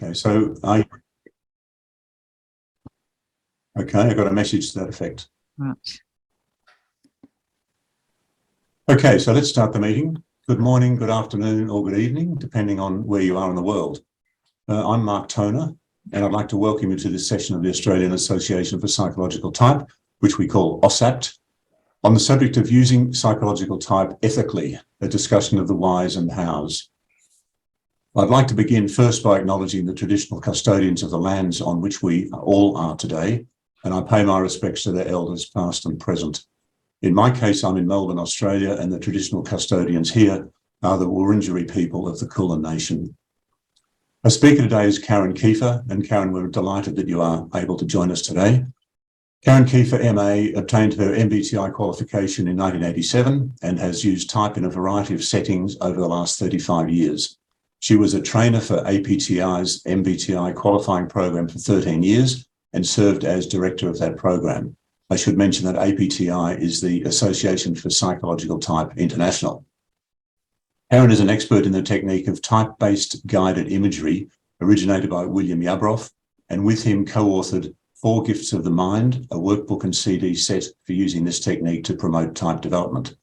Okay, so I got a message to that effect. Right. Okay, so let's start the meeting. Good morning, good afternoon, or good evening, depending on where you are in the world. I'm Mark Toner, and I'd like to welcome you to this session of the Australian Association for Psychological Type, which we call APTi, on the subject of using psychological type ethically, a discussion of the whys and hows. I'd like to begin first by acknowledging the traditional custodians of the lands on which we all are today, and I pay my respects to their elders past and present. In my case, I'm in Melbourne, Australia, and the traditional custodians here are the Wurundjeri people of the Kulin Nation. Our speaker today is Karen Keefer, and Karen, we're delighted that you are able to join us today. Karen Keefer, MA, obtained her MBTI qualification in 1987 and has used type in a variety of settings over the last 35 years. She was a trainer for APTi's MBTI qualifying program for 13 years and served as director of that program. I should mention that APTi is the Association for Psychological Type International. Karen is an expert in the technique of type-based guided imagery originated by William Yabroff, and with him co-authored 4 Gifts of the Mind, a workbook and CD set for using this technique to promote type development.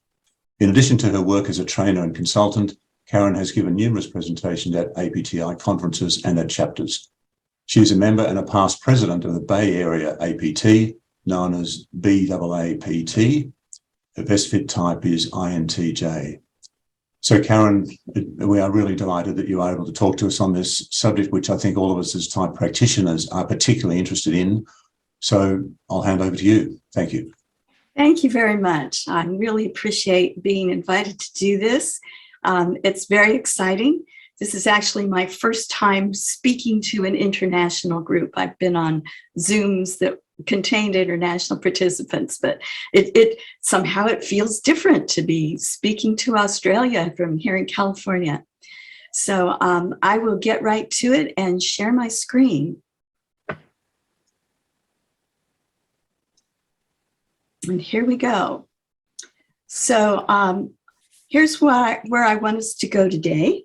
In addition to her work as a trainer and consultant, Karen has given numerous presentations at APTi conferences and at chapters. She is a member and a past president of the Bay Area APT, known as BAAPT. Her best fit type is INTJ. So Karen, we are really delighted that you are able to talk to us on this subject, which I think all of us as type practitioners are particularly interested in. So I'll hand over to you. Thank you. Thank you very much. I really appreciate being invited to do this. It's very exciting. This is actually my first time speaking to an international group. I've been on Zooms that contained international participants, but it somehow it feels different to be speaking to Australia from here in California. So I will get right to it and share my screen. And here we go. So here's where I want us to go today.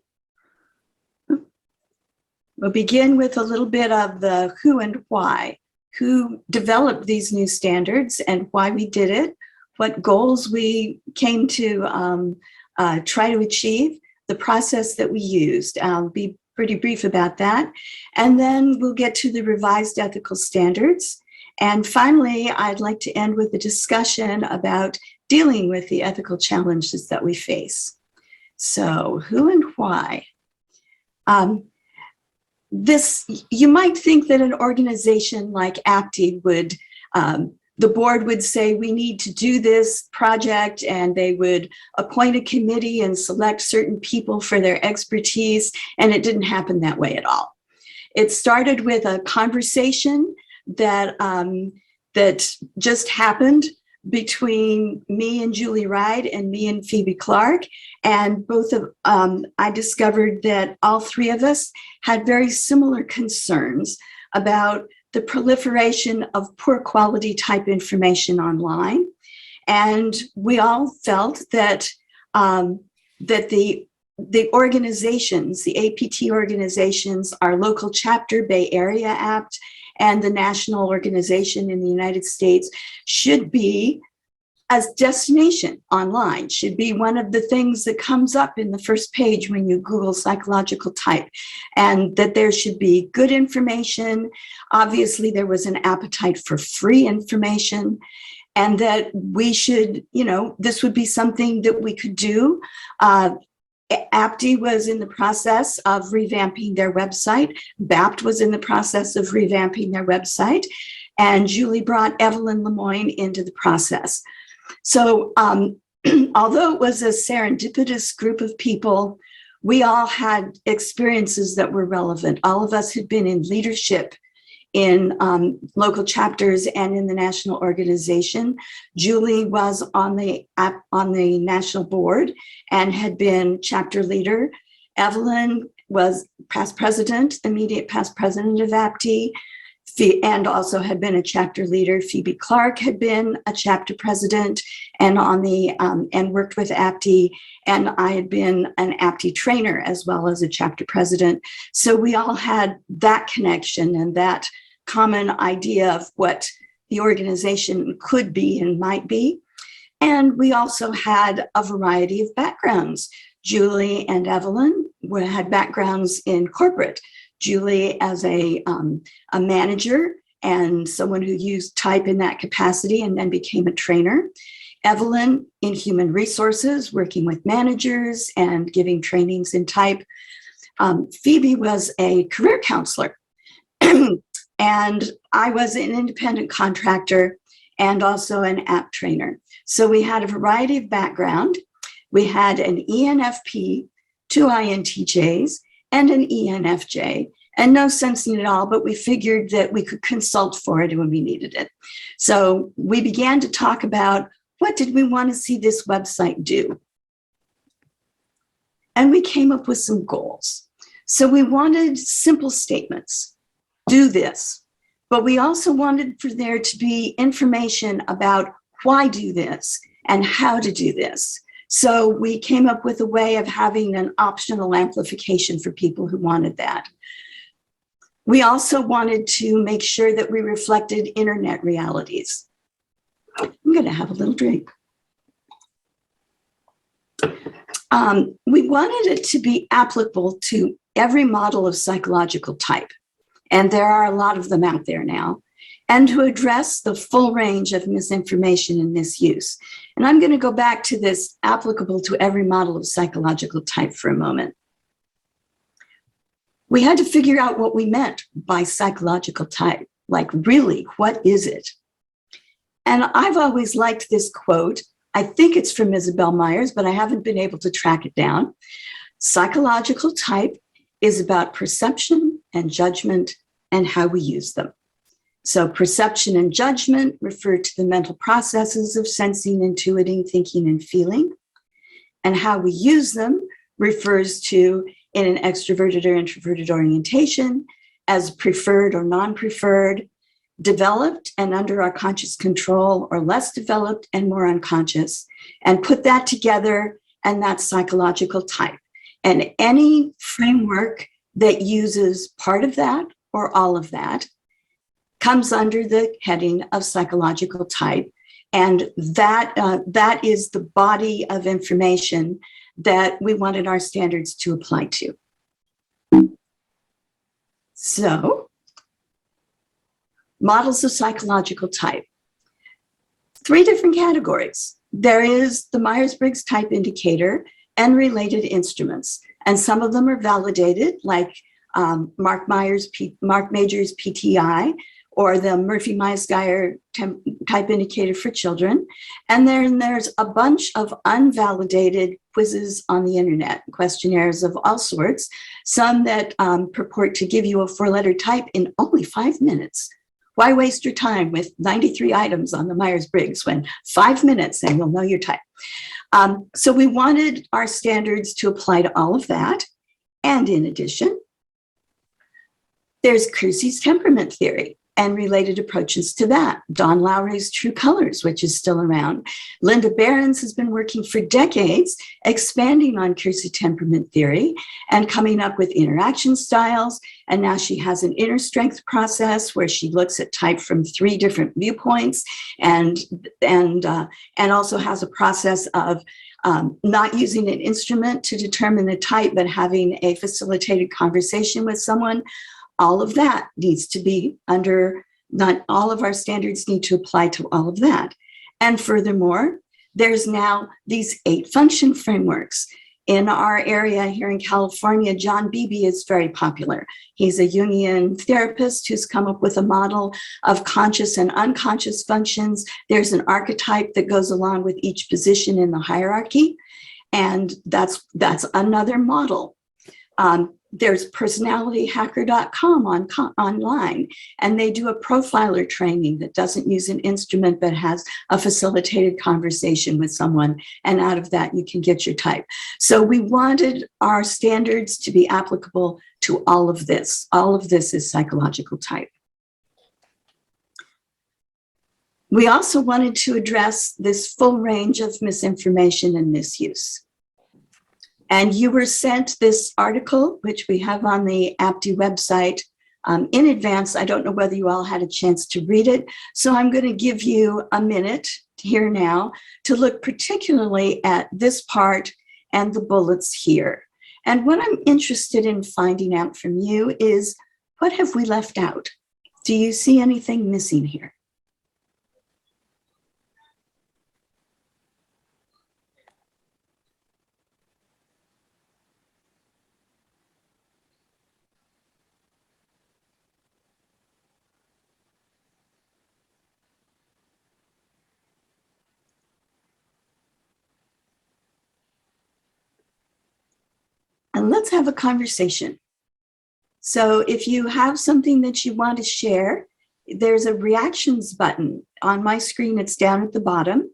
We'll begin with a little bit of the who and why. Who developed these new standards and why we did it, what goals we came to try to achieve, the process that we used. I'll be pretty brief about that. And then we'll get to the revised ethical standards. And finally, I'd like to end with a discussion about dealing with the ethical challenges that we face. So who and why? You might think that an organization like APTi would, the board would say, we need to do this project, and they would appoint a committee and select certain people for their expertise, and it didn't happen that way at all. It started with a conversation that, that just happened between me and Julie Wright and me and Phoebe Clark. And both of, I discovered that all 3 of us had very similar concerns about the proliferation of poor quality type information online. And we all felt that, that the organizations, the APT organizations, our local chapter, Bay Area APT, and the national organization in the United States should be as destination online, should be one of the things that comes up in the first page when you Google psychological type, and that there should be good information. Obviously, there was an appetite for free information, and that we should, this would be something that we could do. APTi was in the process of revamping their website. BAAPT was in the process of revamping their website. And Julie brought Evelyn Lemoyne into the process. So although it was a serendipitous group of people, we all had experiences that were relevant. All of us had been in leadership in local chapters and in the national organization. Julie was on the national board and had been chapter leader. Evelyn was past president, immediate past president of APTi. and also had been a chapter leader. Phoebe Clark had been a chapter president and and worked with APTi, and I had been an APTi trainer as well as a chapter president. So we all had that connection and that common idea of what the organization could be and might be. And we also had a variety of backgrounds. Julie and Evelyn had backgrounds in corporate. Julie as a manager and someone who used type in that capacity and then became a trainer. Evelyn in human resources, working with managers and giving trainings in type. Phoebe was a career counselor. And I was an independent contractor and also an app trainer. So we had a variety of background. We had an ENFP, 2 INTJs, and an ENFJ, and no sensing at all, but we figured that we could consult for it when we needed it. So we began to talk about what did we want to see this website do? And we came up with some goals. So we wanted simple statements, do this, but we also wanted for there to be information about why do this and how to do this. So we came up with a way of having an optional amplification for people who wanted that. We also wanted to make sure that we reflected internet realities. I'm going to have a little drink. We wanted it to be applicable to every model of psychological type, and there are a lot of them out there now, and to address the full range of misinformation and misuse. And I'm going to go back to this applicable to every model of psychological type for a moment. We had to figure out what we meant by psychological type. Like, really, what is it? And I've always liked this quote. I think it's from Isabel Myers, but I haven't been able to track it down. Psychological type is about perception and judgment and how we use them. So perception and judgment refer to the mental processes of sensing, intuiting, thinking, and feeling. And how we use them refers to in an extroverted or introverted orientation, as preferred or non-preferred, developed and under our conscious control, or less developed and more unconscious, and put that together, and that's psychological type. And any framework that uses part of that or all of that comes under the heading of psychological type. And that is the body of information that we wanted our standards to apply to. So, models of psychological type. 3 different categories. There is the Myers-Briggs type indicator and related instruments. And some of them are validated, like Mark Major's PTI, or the Murphy-Meisgeier type indicator for children. And then there's a bunch of unvalidated quizzes on the internet, questionnaires of all sorts, some that purport to give you a 4-letter type in only 5 minutes. Why waste your time with 93 items on the Myers-Briggs when 5 minutes and you'll know your type? So we wanted our standards to apply to all of that. And in addition, there's Kruse's temperament theory and related approaches to that. Don Lowry's True Colors, which is still around. Linda Behrens has been working for decades, expanding on Kruse temperament theory and coming up with interaction styles. And now she has an inner strength process where she looks at type from 3 different viewpoints, and also has a process of not using an instrument to determine the type, but having a facilitated conversation with someone. All of that needs to be under, not all of our standards need to apply to all of that. And furthermore, there's now these 8 function frameworks. In our area here in California, John Beebe is very popular. He's a Jungian therapist who's come up with a model of conscious and unconscious functions. There's an archetype that goes along with each position in the hierarchy, and that's another model. There's personalityhacker.com online, and they do a profiler training that doesn't use an instrument but has a facilitated conversation with someone, and out of that you can get your type. So we wanted our standards to be applicable to all of this. All of this is psychological type. We also wanted to address this full range of misinformation and misuse. And you were sent this article, which we have on the APTi website in advance. I don't know whether you all had a chance to read it. So I'm going to give you a minute here now to look particularly at this part and the bullets here. And what I'm interested in finding out from you is, what have we left out? Do you see anything missing here? And let's have a conversation. So if you have something that you want to share, there's a reactions button on my screen. It's down at the bottom.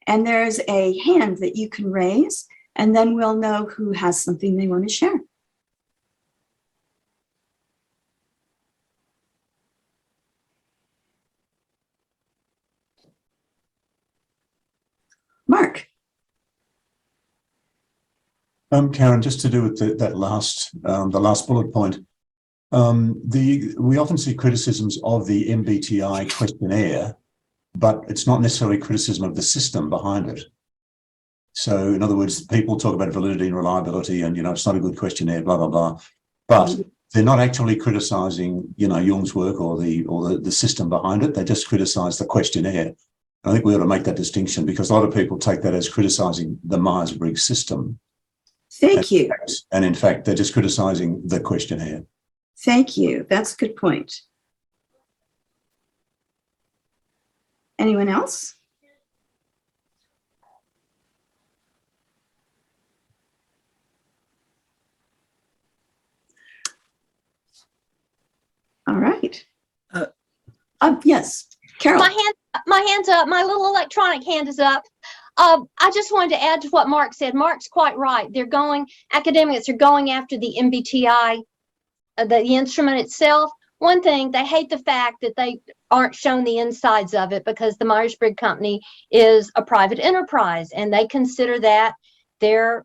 And there's a hand that you can raise, and then we'll know who has something they want to share. Mark. Karen, just to do with the last bullet point, we often see criticisms of the MBTI questionnaire, but it's not necessarily criticism of the system behind it. So, in other words, people talk about validity and reliability, and it's not a good questionnaire, blah blah blah, but they're not actually criticizing Jung's work or the system behind it. They just criticize the questionnaire. I think we ought to make that distinction, because a lot of people take that as criticizing the Myers-Briggs system. Thank you. And in fact, they're just criticizing the questionnaire. Thank you. That's a good point. Anyone else? All right. Yes, Carol. My hand's up. My little electronic hand is up. I just wanted to add to what Mark said. Mark's quite right. Academics are going after the MBTI, the instrument itself. One thing, they hate the fact that they aren't shown the insides of it, because the Myers-Briggs company is a private enterprise, and they consider that their,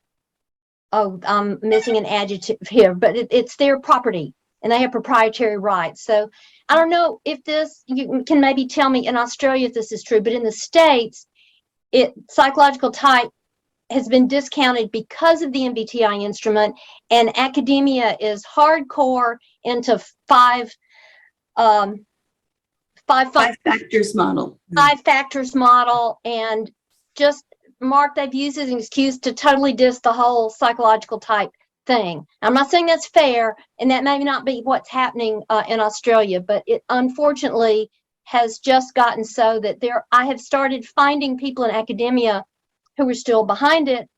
I'm missing an adjective here, but it's their property, and they have proprietary rights. So I don't know if you can maybe tell me in Australia if this is true, but in the States, psychological type has been discounted because of the MBTI instrument, and academia is hardcore into five factors model. 5 factors model, and just Mark, they've used it as an excuse to totally diss the whole psychological type thing. I'm not saying that's fair, and that may not be what's happening in Australia, but it unfortunately has just gotten so that I have started finding people in academia who are still behind it,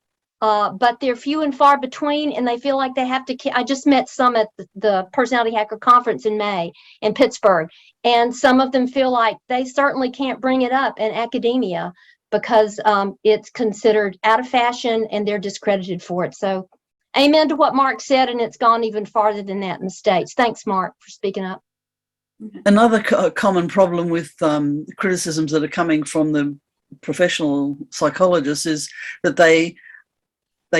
but they're few and far between, and they feel like they have to. I just met some at the Personality Hacker Conference in May in Pittsburgh, and some of them feel like they certainly can't bring it up in academia because it's considered out of fashion and they're discredited for it. So amen to what Mark said, and it's gone even farther than that in the States. Thanks, Mark, for speaking up. Another common problem with criticisms that are coming from the professional psychologists is that they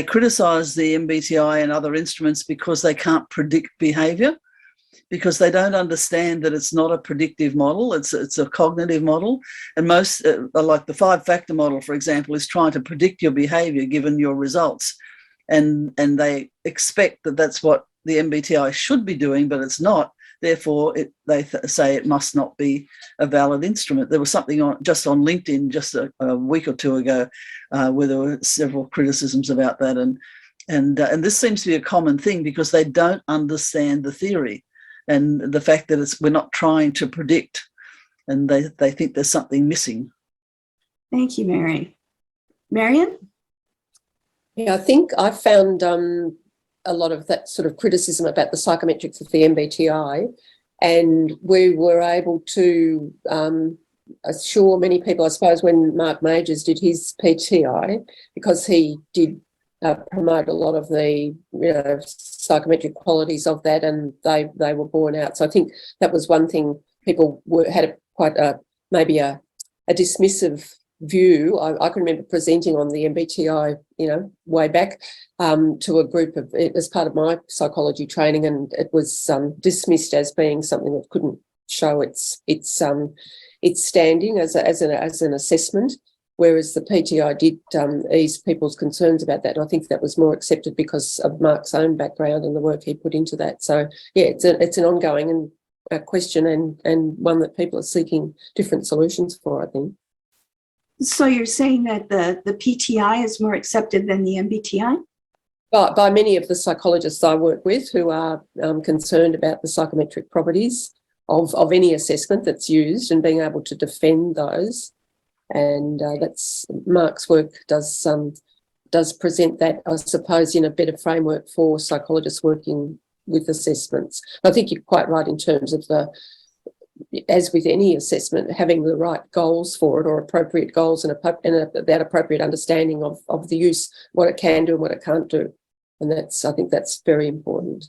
criticize the MBTI and other instruments because they can't predict behavior, because they don't understand that it's not a predictive model, it's a cognitive model. And most, like the 5-factor model, for example, is trying to predict your behavior given your results. And they expect that that's what the MBTI should be doing, but it's not. Therefore, they say it must not be a valid instrument. There was something just on LinkedIn just a week or two ago where there were several criticisms about that. And this seems to be a common thing because they don't understand the theory and the fact that we're not trying to predict, and they think there's something missing. Thank you, Mary. Marion? Yeah, I think I found a lot of that sort of criticism about the psychometrics of the MBTI, and we were able to assure many people, I suppose, when Mark Majors did his PTI, because he did promote a lot of the psychometric qualities of that, and they were borne out. So I think that was one thing people had maybe a dismissive view. I can remember presenting on the MBTI, way back to a group of, as part of my psychology training, and it was dismissed as being something that couldn't show its standing as an assessment. Whereas the PTI did ease people's concerns about that. And I think that was more accepted because of Mark's own background and the work he put into that. So, yeah, it's an ongoing question and one that people are seeking different solutions for, I think. So you're saying that the PTI is more accepted than the MBTI? By many of the psychologists I work with who are concerned about the psychometric properties of any assessment that's used and being able to defend those. And that's Mark's work does present that, I suppose, in a better framework for psychologists working with assessments. I think you're quite right in terms of as with any assessment, having the right goals for it, or appropriate goals and that appropriate understanding of the use, what it can do and what it can't do. And I think that's very important.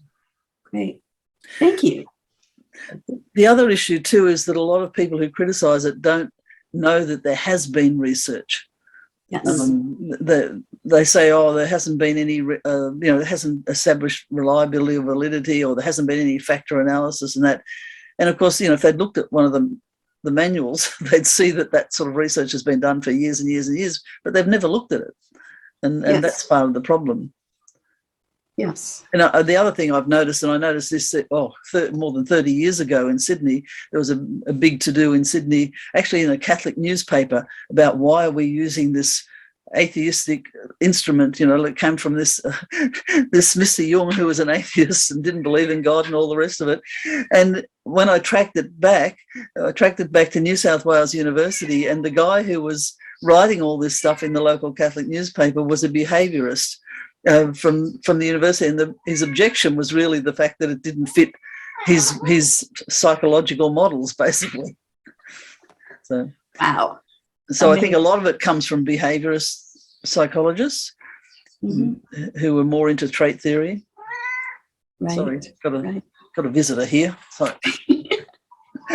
Great. Thank you. The other issue too is that a lot of people who criticise it don't know that there has been research. Yes. They say, there hasn't been any, it hasn't established reliability or validity, or there hasn't been any factor analysis and that. And of course, if they'd looked at one of the manuals, they'd see that sort of research has been done for years and years and years, but they've never looked at it. And Yes. that's part of the problem. Yes. And the other thing I've noticed, and I noticed this more than 30 years ago in Sydney, there was a big to-do in Sydney, actually in a Catholic newspaper, about why are we using this atheistic instrument, that came from this Mr. Jung, who was an atheist and didn't believe in God and all the rest of it. And when I tracked it back to New South Wales University, and the guy who was writing all this stuff in the local Catholic newspaper was a behaviourist from the university, and his objection was really the fact that it didn't fit his psychological models, basically. So Wow. I think a lot of it comes from behaviourist psychologists who are more into trait theory. Right. Sorry, got a visitor here. Sorry.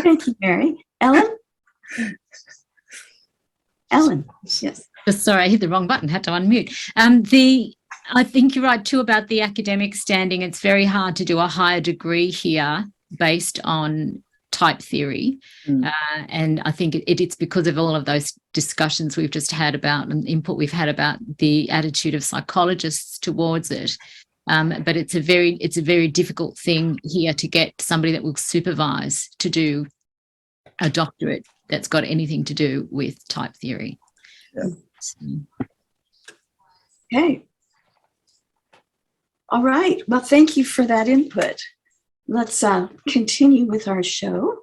Thank you, Mary. Ellen? Ellen, yes. Sorry, I hit the wrong button, had to unmute. I think you're right too about the academic standing. It's very hard to do a higher degree here based on type theory. And I think it's because of all of those discussions we've just had about, and input we've had about the attitude of psychologists towards it. But it's a very difficult thing here to get somebody that will supervise to do a doctorate that's got anything to do with type theory. Yeah. Okay. All right. Well, thank you for that input. Let's continue with our show.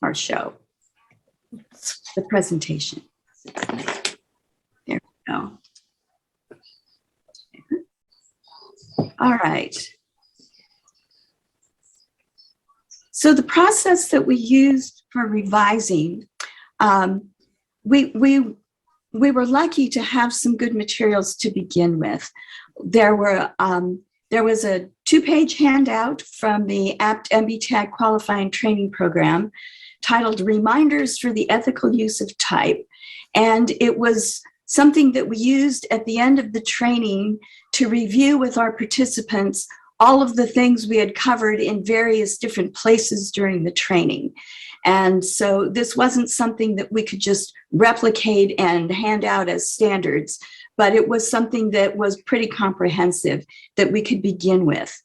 The presentation. There we go. All right. So the process that we used for revising, we were lucky to have some good materials to begin with. There was a 2-page handout from the MBTI qualifying training program titled Reminders for the Ethical Use of Type. And it was something that we used at the end of the training to review with our participants all of the things we had covered in various different places during the training. And so this wasn't something that we could just replicate and hand out as standards, but it was something that was pretty comprehensive that we could begin with.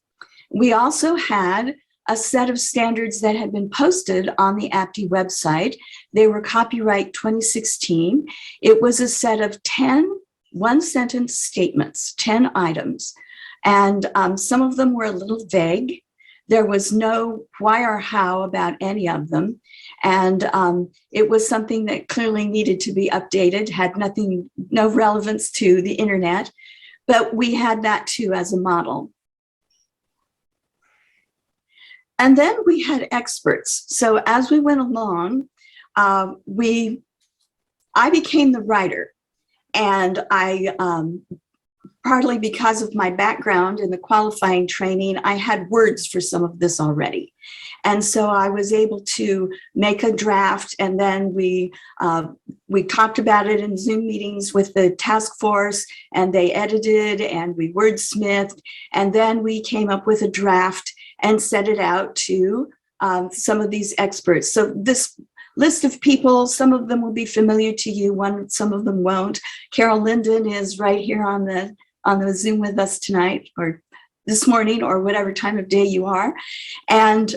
We also had a set of standards that had been posted on the APTi website. They were copyright 2016. It was a set of 10 one-sentence statements, 10 items. And some of them were a little vague. There was no why or how about any of them. And it was something that clearly needed to be updated, had no relevance to the internet, but we had that too as a model. And then we had experts. So as we went along, I became the writer, and I partly because of my background in the qualifying training, I had words for some of this already. And so I was able to make a draft, and then we talked about it in Zoom meetings with the task force, and they edited and we wordsmithed, and then we came up with a draft and sent it out to some of these experts. So this list of people, some of them will be familiar to you, some of them won't. Carol Linden is right here on the Zoom with us tonight, or this morning, or whatever time of day you are. And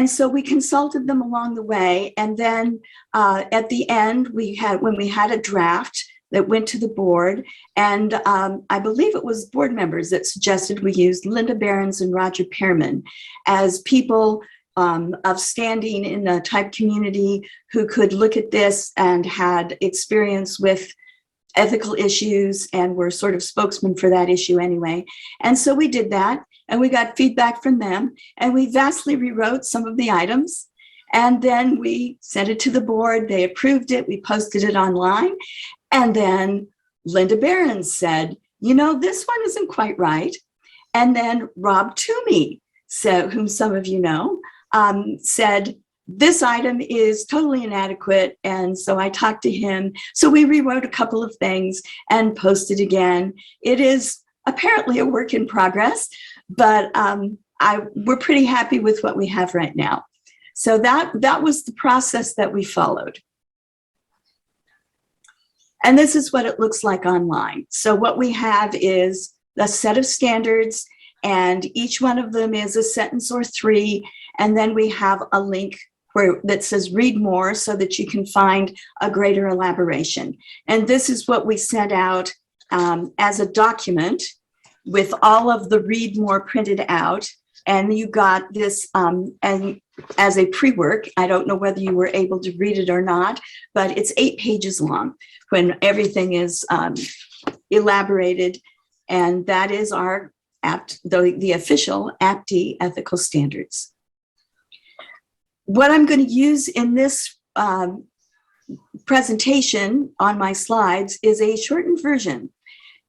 so we consulted them along the way. And then at the end, when we had a draft that went to the board, and I believe it was board members that suggested we use Linda Behrens and Roger Pearman as people of standing in the type community who could look at this and had experience with ethical issues and were sort of spokesman for that issue anyway. And so we did that, and we got feedback from them, and we vastly rewrote some of the items. And then we sent it to the board, they approved it, we posted it online. And then Linda Behrens said, you know, this one isn't quite right. And then Rob Toomey, whom some of you know, said, this item is totally inadequate. And so I talked to him. So we rewrote a couple of things and posted again. It is apparently a work in progress, but we're pretty happy with what we have right now. So that was the process that we followed. And this is what it looks like online. So what we have is a set of standards, and each one of them is a sentence or three. And then we have a link that says read more, so that you can find a greater elaboration. And this is what we sent out as a document with all of the read more printed out. And you got this and as a pre-work. I don't know whether you were able to read it or not, but it's 8 pages long when everything is elaborated. And that is our the official APTi ethical standards. What I'm going to use in this presentation on my slides is a shortened version.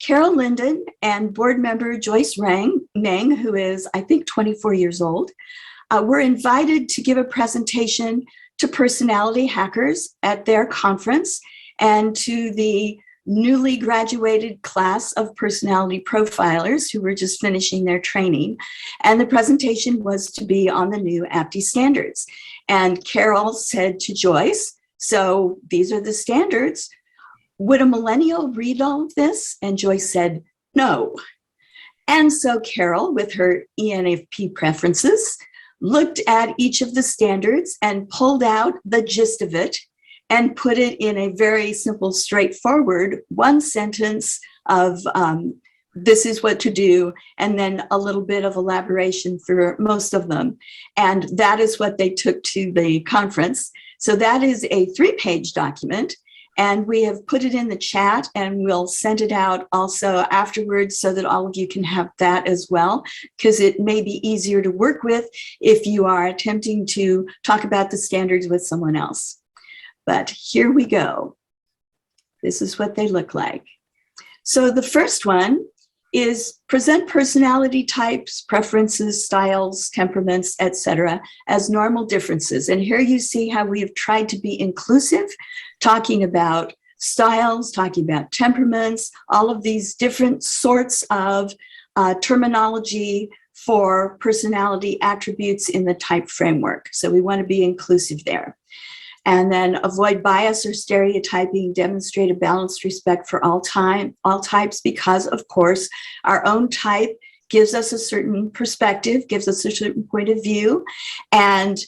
Carol Linden and board member Joyce Meng, who is, I think, 24 years old, were invited to give a presentation to personality hackers at their conference and to the newly graduated class of personality profilers who were just finishing their training. And the presentation was to be on the new APTi standards. And Carol said to Joyce, so these are the standards. Would a millennial read all of this? And Joyce said, no. And so Carol, with her ENFP preferences, looked at each of the standards and pulled out the gist of it and put it in a very simple, straightforward one sentence of this is what to do, and then a little bit of elaboration for most of them. And that is what they took to the conference. So that is a 3-page document. And we have put it in the chat, and we'll send it out also afterwards so that all of you can have that as well, because it may be easier to work with if you are attempting to talk about the standards with someone else. But here we go. This is what they look like. So the first one is present personality types, preferences, styles, temperaments, etc., as normal differences. And here you see how we have tried to be inclusive, talking about styles, talking about temperaments, all of these different sorts of terminology for personality attributes in the type framework. So we want to be inclusive there. And then avoid bias or stereotyping, demonstrate a balanced respect for all types, because of course, our own type gives us a certain perspective, gives us a certain point of view. And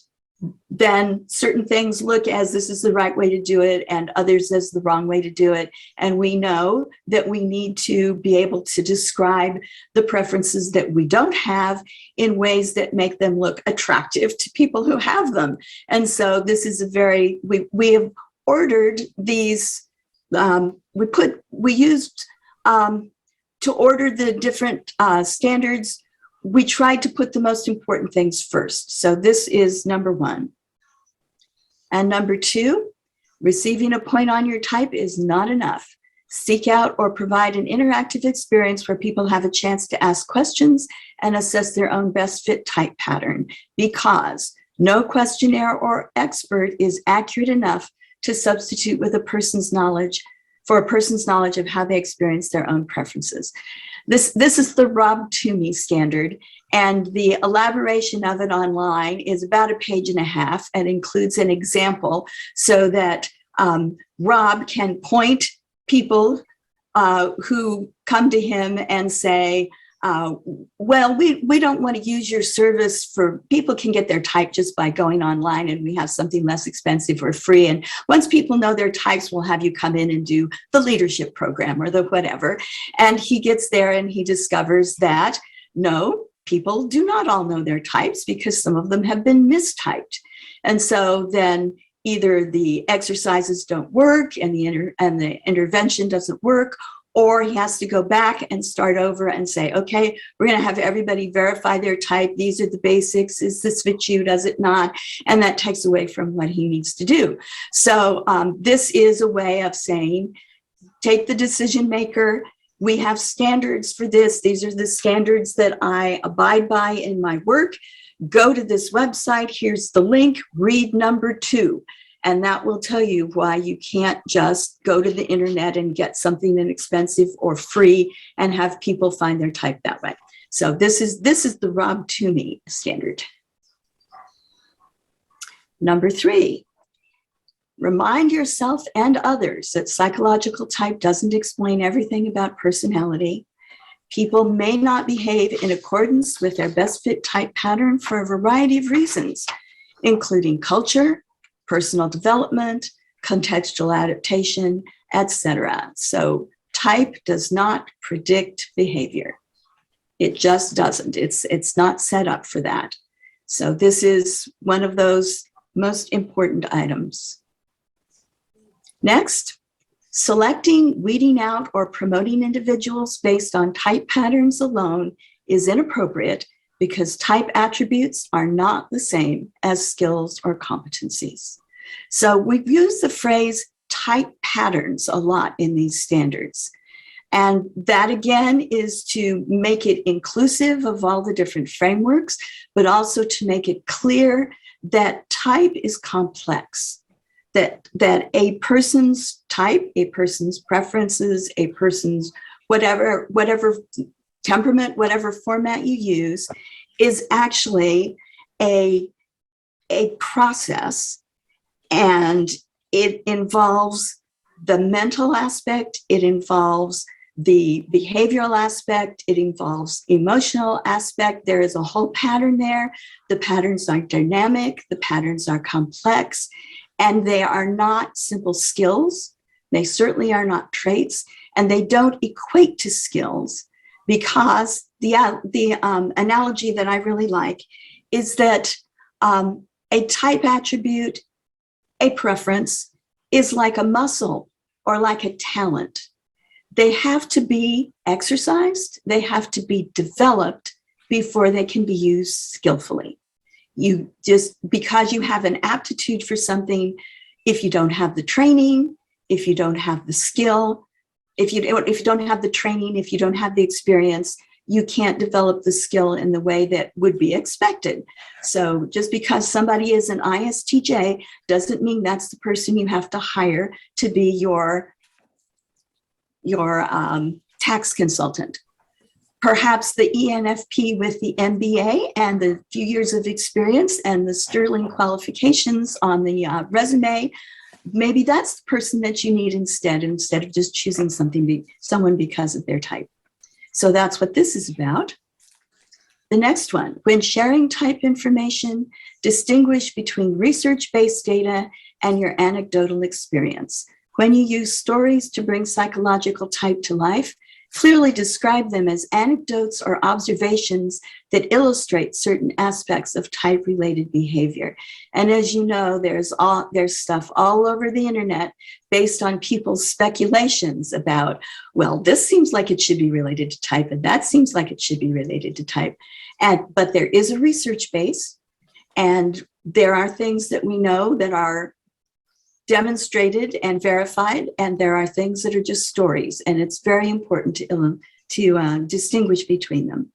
then certain things look as this is the right way to do it, and others as the wrong way to do it. And we know that we need to be able to describe the preferences that we don't have in ways that make them look attractive to people who have them. And so this is a very, we have ordered these, we used to order the different standards. We tried to put the most important things first. So this is number 1. And number 2, receiving a point on your type is not enough. Seek out or provide an interactive experience where people have a chance to ask questions and assess their own best fit type pattern, because no questionnaire or expert is accurate enough to substitute with a person's knowledge of how they experience their own preferences. This is the Rob Toomey standard, and the elaboration of it online is about a page and a half and includes an example so that Rob can point people who come to him and say, well, we don't want to use your service for, people can get their type just by going online, and we have something less expensive or free. And once people know their types, we'll have you come in and do the leadership program or the whatever. And he gets there and he discovers that no, people do not all know their types because some of them have been mistyped. And so then either the exercises don't work and the intervention doesn't work, or he has to go back and start over and say, okay, we're going to have everybody verify their type. These are the basics. Is this fit you? Does it not? And that takes away from what he needs to do. So this is a way of saying, take the decision maker. We have standards for this. These are the standards that I abide by in my work. Go to this website. Here's the link. Read number 2. And that will tell you why you can't just go to the internet and get something inexpensive or free and have people find their type that way. So this is the Rob Toomey standard. Number 3, remind yourself and others that psychological type doesn't explain everything about personality. People may not behave in accordance with their best fit type pattern for a variety of reasons, including culture, personal development, contextual adaptation, etc. So type does not predict behavior. It just doesn't. It's not set up for that. So this is one of those most important items. Next, selecting, weeding out, or promoting individuals based on type patterns alone is inappropriate because type attributes are not the same as skills or competencies. So we've used the phrase type patterns a lot in these standards. And that again is to make it inclusive of all the different frameworks, but also to make it clear that type is complex, that a person's type, a person's preferences, a person's whatever temperament, whatever format you use, is actually a process, and it involves the mental aspect, it involves the behavioral aspect, it involves emotional aspect. There is a whole pattern there. The patterns are dynamic, the patterns are complex, and they are not simple skills. They certainly are not traits, and they don't equate to skills, because the analogy that I really like is that a type attribute, a preference, is like a muscle or like a talent. They have to be exercised, they have to be developed before they can be used skillfully. You just, because you have an aptitude for something, if you don't have the training, if you don't have the skill, if you don't have the training, if you don't have the experience, you can't develop the skill in the way that would be expected. So just because somebody is an ISTJ doesn't mean that's the person you have to hire to be your tax consultant. Perhaps the ENFP with the MBA and the few years of experience and the sterling qualifications on the resume, maybe that's the person that you need instead of just choosing someone because of their type. So that's what this is about. The next one, when sharing type information, distinguish between research-based data and your anecdotal experience. When you use stories to bring psychological type to life, clearly describe them as anecdotes or observations that illustrate certain aspects of type-related behavior. And as you know, there's stuff all over the internet based on people's speculations about, well, this seems like it should be related to type, and that seems like it should be related to type. But there is a research base, and there are things that we know that are demonstrated and verified, and there are things that are just stories, and it's very important to distinguish between them.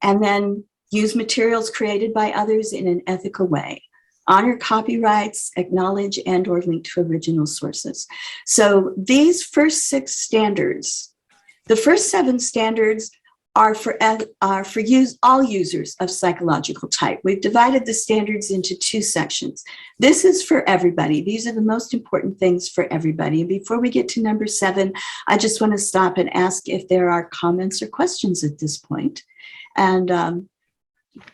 And then use materials created by others in an ethical way. Honor copyrights, acknowledge and or link to original sources. So these first 6 standards, the first 7 standards are for all users of psychological type. We've divided the standards into 2 sections. This is for everybody. These are the most important things for everybody. And before we get to number 7, I just want to stop and ask if there are comments or questions at this point. And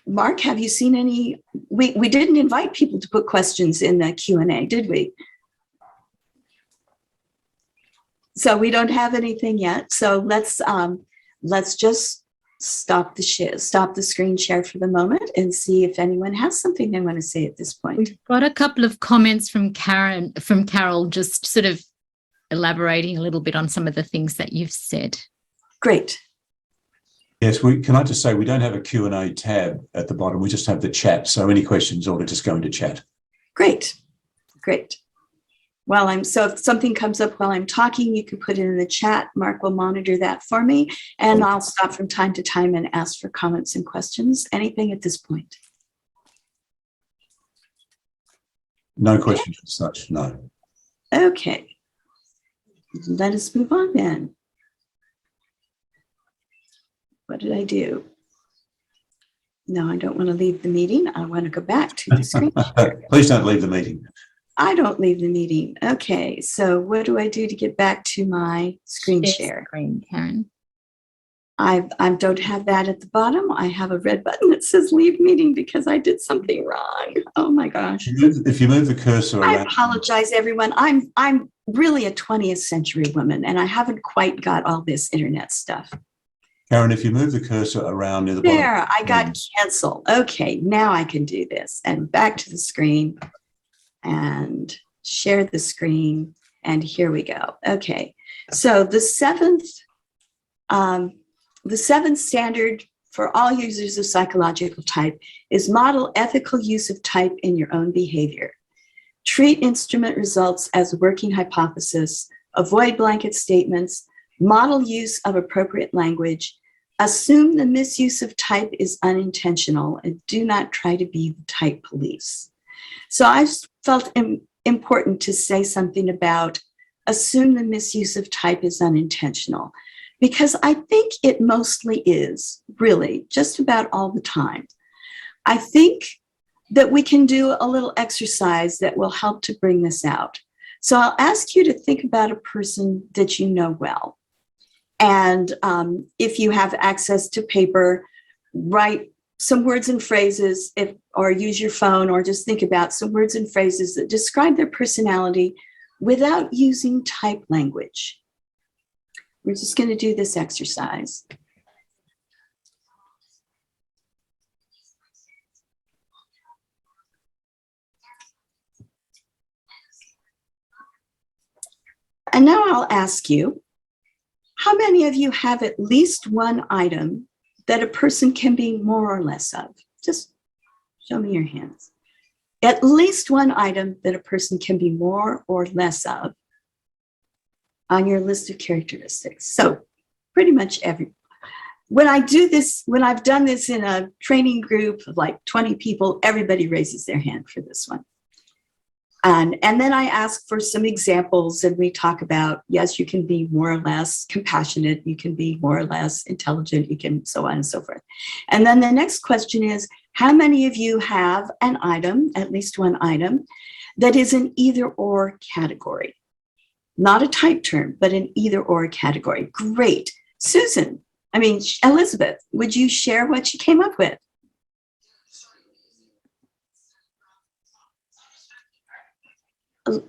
Mark, have you seen any? We didn't invite people to put questions in the Q&A, did we? So we don't have anything yet. So let's just stop the screen share for the moment and see if anyone has something they want to say at this point. We've got a couple of comments from Carol, just sort of elaborating a little bit on some of the things that you've said. Great. Yes, can I just say we don't have a Q&A tab at the bottom. We just have the chat. So any questions ought to just go into chat. Great. So if something comes up while I'm talking, you can put it in the chat. Mark will monitor that for me, and I'll stop from time to time and ask for comments and questions. Anything at this point? No questions as such, no. Okay. Let us move on then. What did I do? No, I don't want to leave the meeting. I want to go back to the screen. Please don't leave the meeting. I don't leave the meeting. Okay, so what do I do to get back to my screen share? Screen, Karen. I don't have that at the bottom. I have a red button that says leave meeting because I did something wrong. Oh my gosh. If you move the cursor I around. apologize, everyone. I'm really a 20th century woman, and I haven't quite got all this internet stuff. Karen, if you move the cursor around near the bottom. There, I got cancel. Okay, now I can do this. And back to the screen and share the screen. And here we go. Okay, so the seventh standard for all users of psychological type is model ethical use of type in your own behavior. Treat instrument results as a working hypothesis, avoid blanket statements, model use of appropriate language, assume the misuse of type is unintentional, and do not try to be the type police. So I felt important to say something about assume the misuse of type is unintentional, because I think it mostly is, really, just about all the time. I think that we can do a little exercise that will help to bring this out. So I'll ask you to think about a person that you know well. And if you have access to paper, write some words and phrases, or use your phone, or just think about some words and phrases that describe their personality without using type language. We're just going to do this exercise. And now I'll ask you, how many of you have at least one item that a person can be more or less of? Just show me your hands. At least one item that a person can be more or less of on your list of characteristics. So pretty much when I do this, when I've done this in a training group of like 20 people, everybody raises their hand for this one. And then I ask for some examples, and we talk about, yes, you can be more or less compassionate, you can be more or less intelligent, you can so on and so forth. And then the next question is, how many of you have an item, at least one item, that is an either or category? Not a type term, but an either or category. Great. Elizabeth, would you share what you came up with?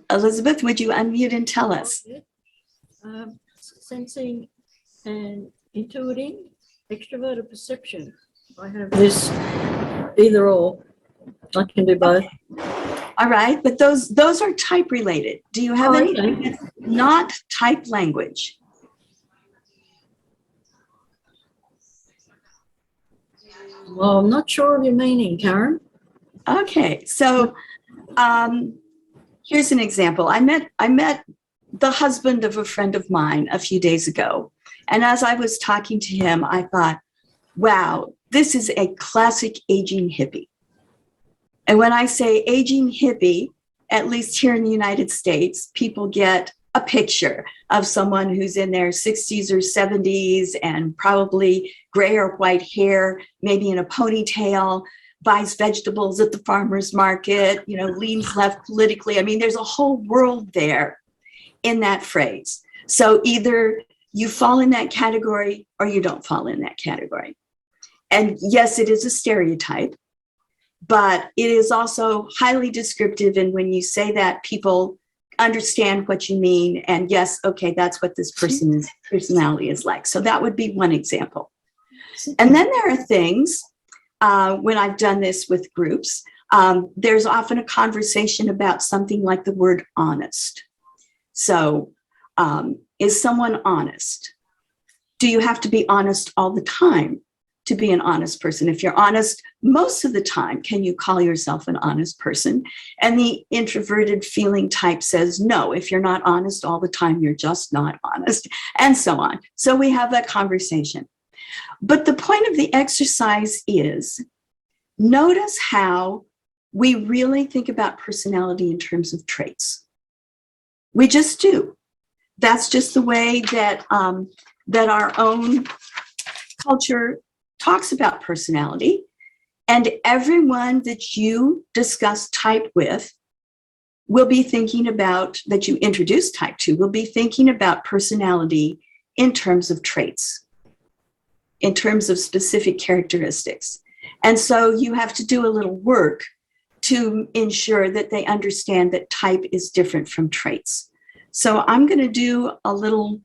Elizabeth, would you unmute and tell us? Sensing and intuiting, extroverted perception. I have this either or. I can do both. All right, but those are type related. Do you have anything that's not type language? Well, I'm not sure of your meaning, Karen. Okay, so Here's an example. I met the husband of a friend of mine a few days ago. And as I was talking to him, I thought, wow, this is a classic aging hippie. And when I say aging hippie, at least here in the United States, people get a picture of someone who's in their 60s or 70s and probably gray or white hair, maybe in a ponytail, buys vegetables at the farmer's market, you know, leans left politically. I mean, there's a whole world there in that phrase. So either you fall in that category or you don't fall in that category. And yes, it is a stereotype, but it is also highly descriptive. And when you say that, people understand what you mean. And yes, okay, that's what this person's personality is like. So that would be one example. And then there are things, when I've done this with groups, there's often a conversation about something like the word honest. So is someone honest? Do you have to be honest all the time to be an honest person? If you're honest most of the time, can you call yourself an honest person? And the introverted feeling type says, no, if you're not honest all the time, you're just not honest, and so on. So we have that conversation. But the point of the exercise is notice how we really think about personality in terms of traits. We just do. That's just the way that, that our own culture talks about personality. And everyone that you discuss type with will be thinking about, that you introduce type to, will be thinking about personality in terms of traits, in terms of specific characteristics. And so you have to do a little work to ensure that they understand that type is different from traits. So I'm going to do a little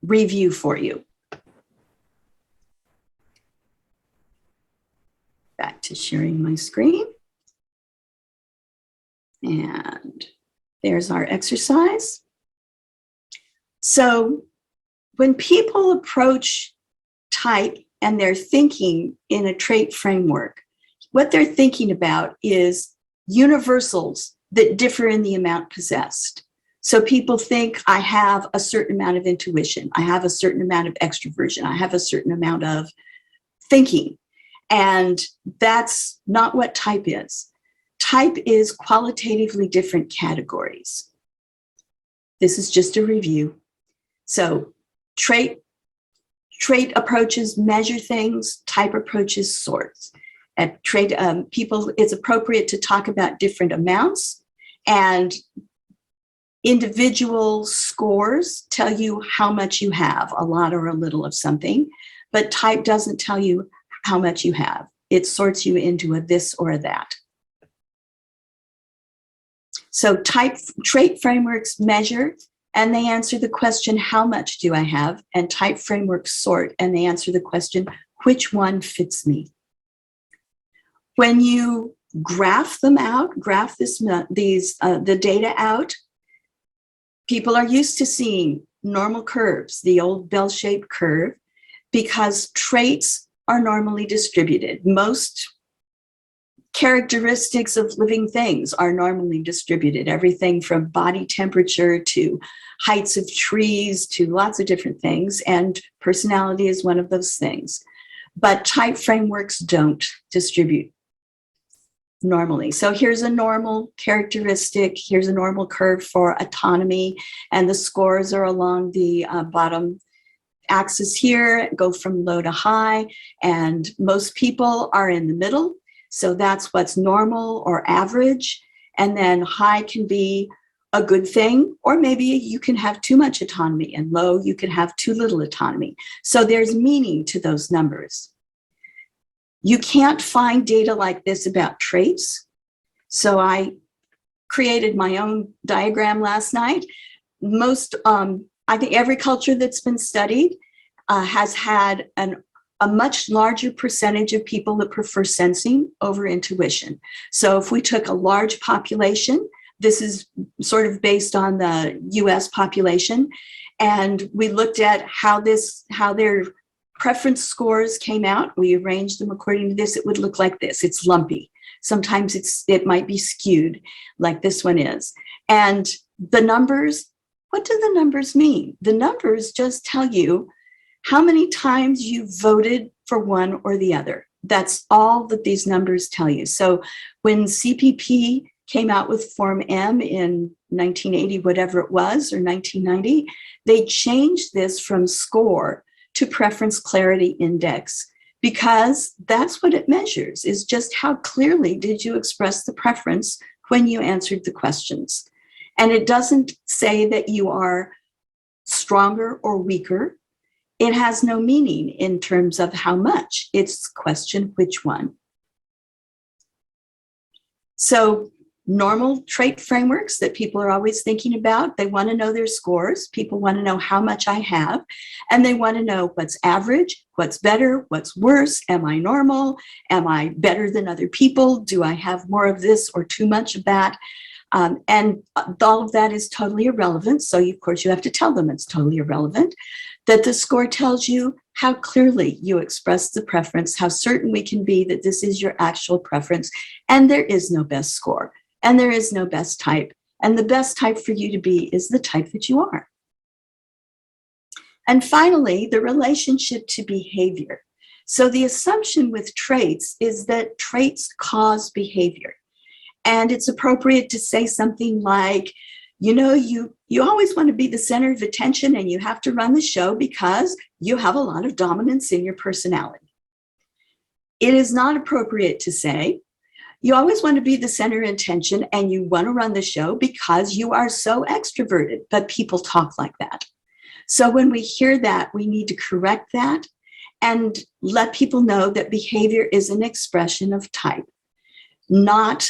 review for you. Back to sharing my screen. And there's our exercise. So when people approach type and they're thinking in a trait framework, what they're thinking about is universals that differ in the amount possessed. So people think I have a certain amount of intuition, I have a certain amount of extroversion, I have a certain amount of thinking. And that's not what type is. Type is qualitatively different categories. This is just a review. So trait approaches measure things, type approaches sorts. At trait, people, it's appropriate to talk about different amounts, and individual scores tell you how much you have, a lot or a little of something, but type doesn't tell you how much you have. It sorts you into a this or a that. So trait frameworks measure and they answer the question, how much do I have? And type frameworks sort and they answer the question, which one fits me? When you graph them out, graph the data out, people are used to seeing normal curves, the old bell-shaped curve, because traits are normally distributed. Most characteristics of living things are normally distributed, everything from body temperature to heights of trees to lots of different things, and personality is one of those things. But type frameworks don't distribute normally. So here's a normal characteristic, here's a normal curve for autonomy, and the scores are along the bottom axis here, go from low to high, and most people are in the middle. So that's what's normal or average. And then high can be a good thing, or maybe you can have too much autonomy, and low, you can have too little autonomy. So there's meaning to those numbers. You can't find data like this about traits. So I created my own diagram last night. I think every culture that's been studied has had a much larger percentage of people that prefer sensing over intuition. So if we took a large population, this is sort of based on the US population, and we looked at how preference scores came out, we arranged them according to this, it would look like this. It's lumpy. Sometimes it might be skewed like this one is. And the numbers, what do the numbers mean? The numbers just tell you how many times you voted for one or the other. That's all that these numbers tell you. So when CPP came out with Form M in 1980, whatever it was, or 1990, they changed this from score to preference clarity index, because that's what it measures, is just how clearly did you express the preference when you answered the questions. And it doesn't say that you are stronger or weaker. It has no meaning in terms of how much. It's question which one. So normal trait frameworks that people are always thinking about, they want to know their scores. People want to know how much I have, and they want to know what's average, what's better, what's worse. Am I normal? Am I better than other people? Do I have more of this or too much of that? And all of that is totally irrelevant. So of course you have to tell them it's totally irrelevant, that the score tells you how clearly you express the preference, how certain we can be that this is your actual preference. And there is no best score, and there is no best type. And the best type for you to be is the type that you are. And finally, the relationship to behavior. So the assumption with traits is that traits cause behavior. And it's appropriate to say something like, you know, you always want to be the center of attention, and you have to run the show because you have a lot of dominance in your personality. It is not appropriate to say, you always want to be the center of attention and you want to run the show because you are so extroverted, but people talk like that. So when we hear that, we need to correct that and let people know that behavior is an expression of type, not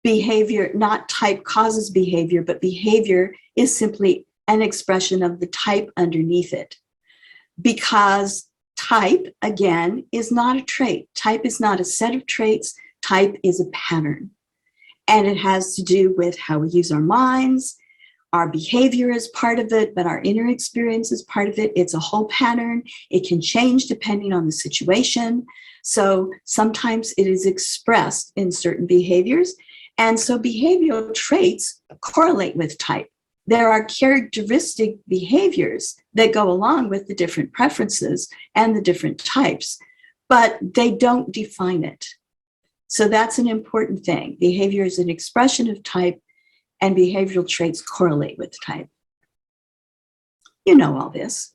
behavior, not type causes behavior, but behavior is simply an expression of the type underneath it. Because type, again, is not a trait. Type is not a set of traits. Type is a pattern. And it has to do with how we use our minds. Our behavior is part of it, but our inner experience is part of it. It's a whole pattern. It can change depending on the situation. So sometimes it is expressed in certain behaviors. And so behavioral traits correlate with type. There are characteristic behaviors that go along with the different preferences and the different types, but they don't define it. So that's an important thing. Behavior is an expression of type, and behavioral traits correlate with type. You know all this.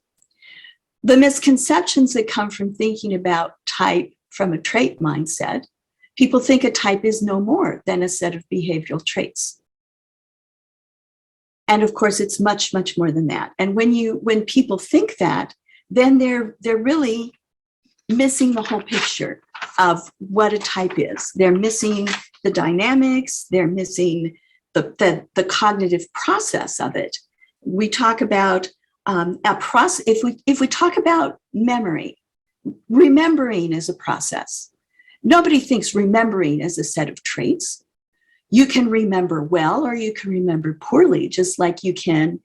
The misconceptions that come from thinking about type from a trait mindset, people think a type is no more than a set of behavioral traits. And of course, it's much, much more than that. And when people think that, then they're really missing the whole picture of what a type is. They're missing the dynamics, they're missing the cognitive process of it. We talk about a process. If we talk about memory, remembering is a process. Nobody thinks remembering is a set of traits. You can remember well or you can remember poorly, just like you can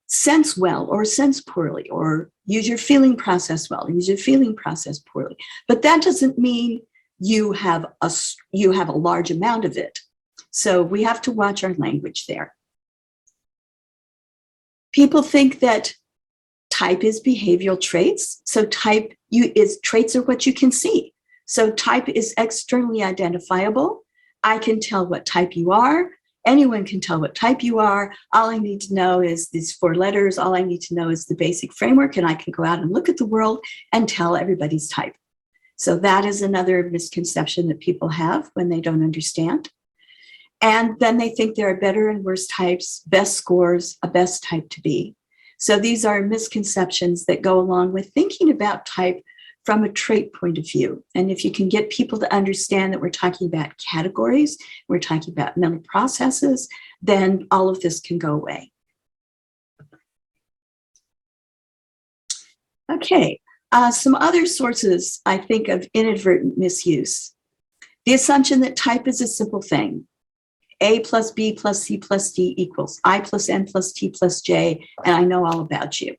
sense well or sense poorly, or use your feeling process well, use your feeling process poorly. But that doesn't mean you have a large amount of it. So we have to watch our language there. People think that type is behavioral traits. So traits are what you can see. So type is externally identifiable. I can tell what type you are. Anyone can tell what type you are. All I need to know is these 4 letters. All I need to know is the basic framework, and I can go out and look at the world and tell everybody's type. So that is another misconception that people have when they don't understand. And then they think there are better and worse types, best scores, a best type to be. So these are misconceptions that go along with thinking about type from a trait point of view. And if you can get people to understand that we're talking about categories, we're talking about mental processes, then all of this can go away. Okay, some other sources, I think, of inadvertent misuse. The assumption that type is a simple thing. A plus B plus C plus D equals I plus N plus T plus J, and I know all about you.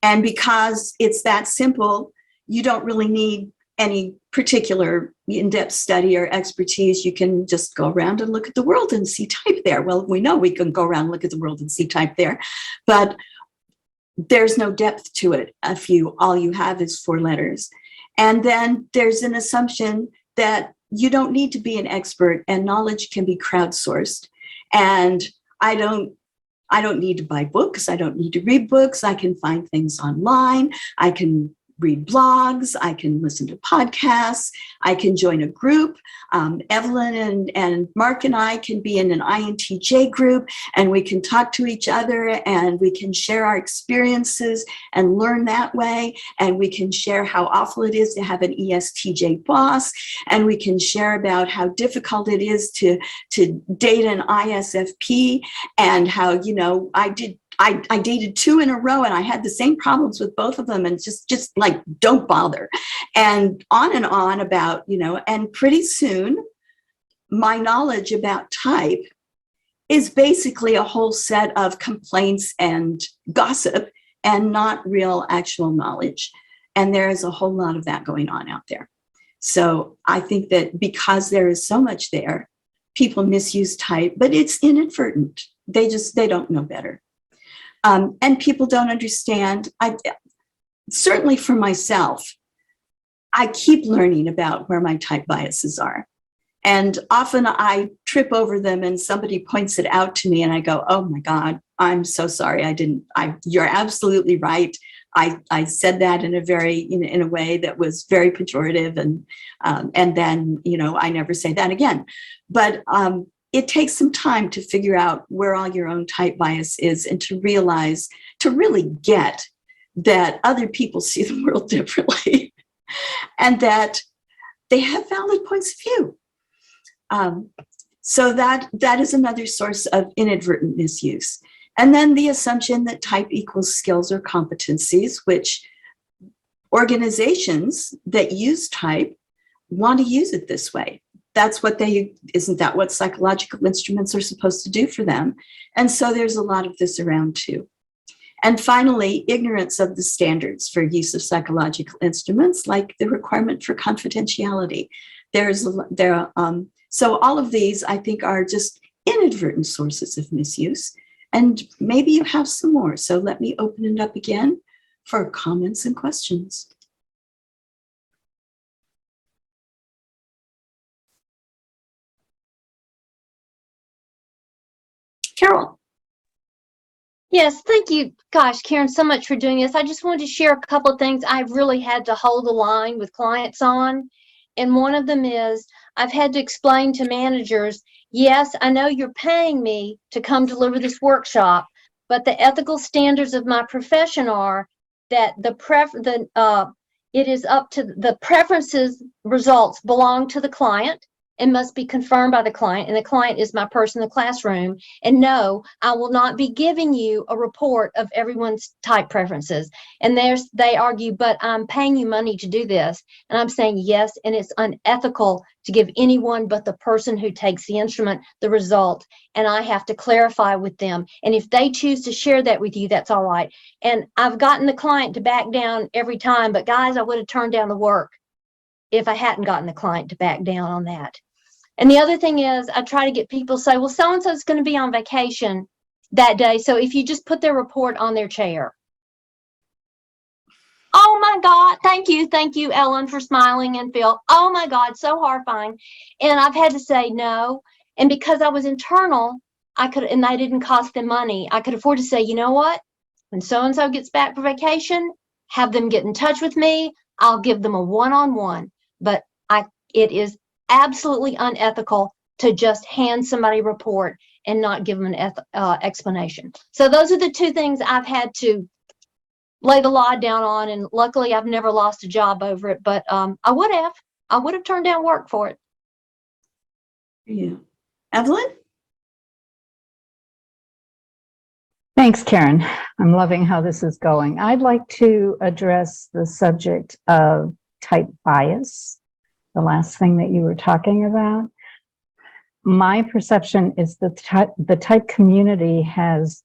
And because it's that simple, you don't really need any particular in-depth study or expertise. You can just go around and look at the world and see type there. Well, we know we can go around and look at the world and see type there, but there's no depth to it if all you have is 4 letters. And then there's an assumption that you don't need to be an expert and knowledge can be crowdsourced. And I don't need to buy books. I don't need to read books. I can find things online. I can read blogs. I can listen to podcasts. I can join a group. Evelyn and Mark and I can be in an INTJ group, and we can talk to each other, and we can share our experiences and learn that way. And we can share how awful it is to have an ESTJ boss. And we can share about how difficult it is to date an ISFP, and how, I dated 2 in a row and I had the same problems with both of them, and just like, don't bother. And on about, and pretty soon my knowledge about type is basically a whole set of complaints and gossip and not real actual knowledge. And there is a whole lot of that going on out there. So I think that because there is so much there, people misuse type, but it's inadvertent. They don't know better. And people don't understand. Certainly for myself, I keep learning about where my type biases are. And often I trip over them and somebody points it out to me and I go, oh my God, I'm so sorry. You're absolutely right. I said that in a way that was very pejorative, and then, I never say that again. But it takes some time to figure out where all your own type bias is, and to really get that other people see the world differently and that they have valid points of view. So that is another source of inadvertent misuse. And then the assumption that type equals skills or competencies, which organizations that use type want to use it this way. Isn't that what psychological instruments are supposed to do for them? And so there's a lot of this around too. And finally, ignorance of the standards for use of psychological instruments, like the requirement for confidentiality. So all of these, I think, are just inadvertent sources of misuse. And maybe you have some more. So let me open it up again for comments and questions. Carol. Yes, thank you. Gosh, Karen, so much for doing this. I just wanted to share a couple of things I've really had to hold the line with clients on. And one of them is I've had to explain to managers, yes, I know you're paying me to come deliver this workshop, but the ethical standards of my profession are that it is up to the preferences results belong to the client and must be confirmed by the client, and the client is my person in the classroom. And no, I will not be giving you a report of everyone's type preferences. And they argue, but I'm paying you money to do this. And I'm saying yes, and it's unethical to give anyone but the person who takes the instrument the result. And I have to clarify with them. And if they choose to share that with you, that's all right. And I've gotten the client to back down every time, but guys, I would have turned down the work if I hadn't gotten the client to back down on that. And the other thing is, I try to get people to say, well, so-and-so is going to be on vacation that day. So if you just put their report on their chair. Oh my God, thank you, Ellen, for smiling, and Phil. Oh my God, so horrifying. And I've had to say no. And because I was internal, and they didn't cost them money, I could afford to say, you know what? When so-and-so gets back for vacation, have them get in touch with me. I'll give them a one-on-one. But it is absolutely unethical to just hand somebody a report and not give them an explanation. So those are the two things I've had to lay the law down on, and luckily I've never lost a job over it, but I would have turned down work for it. Yeah. Evelyn? Thanks, Karen. I'm loving how this is going. I'd like to address the subject of type bias, the last thing that you were talking about. My perception is that the type community has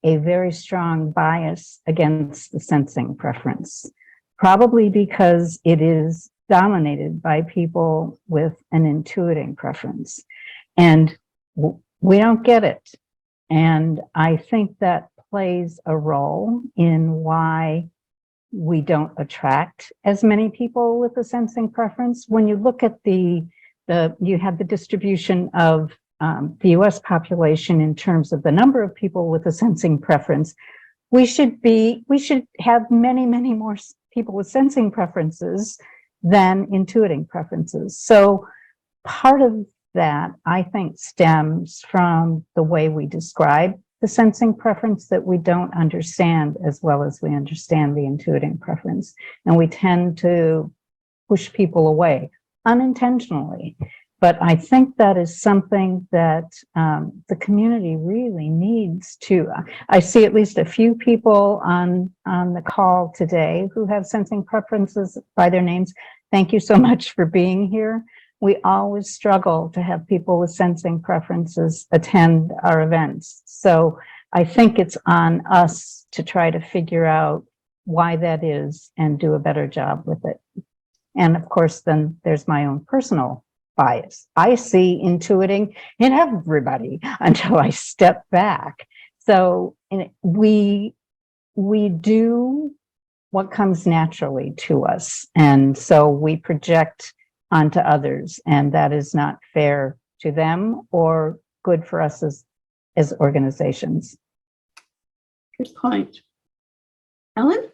a very strong bias against the sensing preference, probably because it is dominated by people with an intuiting preference. And we don't get it. And I think that plays a role in why we don't attract as many people with a sensing preference. When you look at you have the distribution of the US population in terms of the number of people with a sensing preference, we should have many, many more people with sensing preferences than intuiting preferences. So part of that, I think, stems from the way we describe the sensing preference that we don't understand as well as we understand the intuiting preference. And we tend to push people away unintentionally. But I think that is something that the community really needs to. I see at least a few people on the call today who have sensing preferences by their names. Thank you so much for being here. We always struggle to have people with sensing preferences attend our events. So I think it's on us to try to figure out why that is and do a better job with it. And of course, then there's my own personal bias. I see intuiting in everybody until I step back. So we do what comes naturally to us. And so we project onto others, and that is not fair to them or good for us as organizations. Good point. Ellen?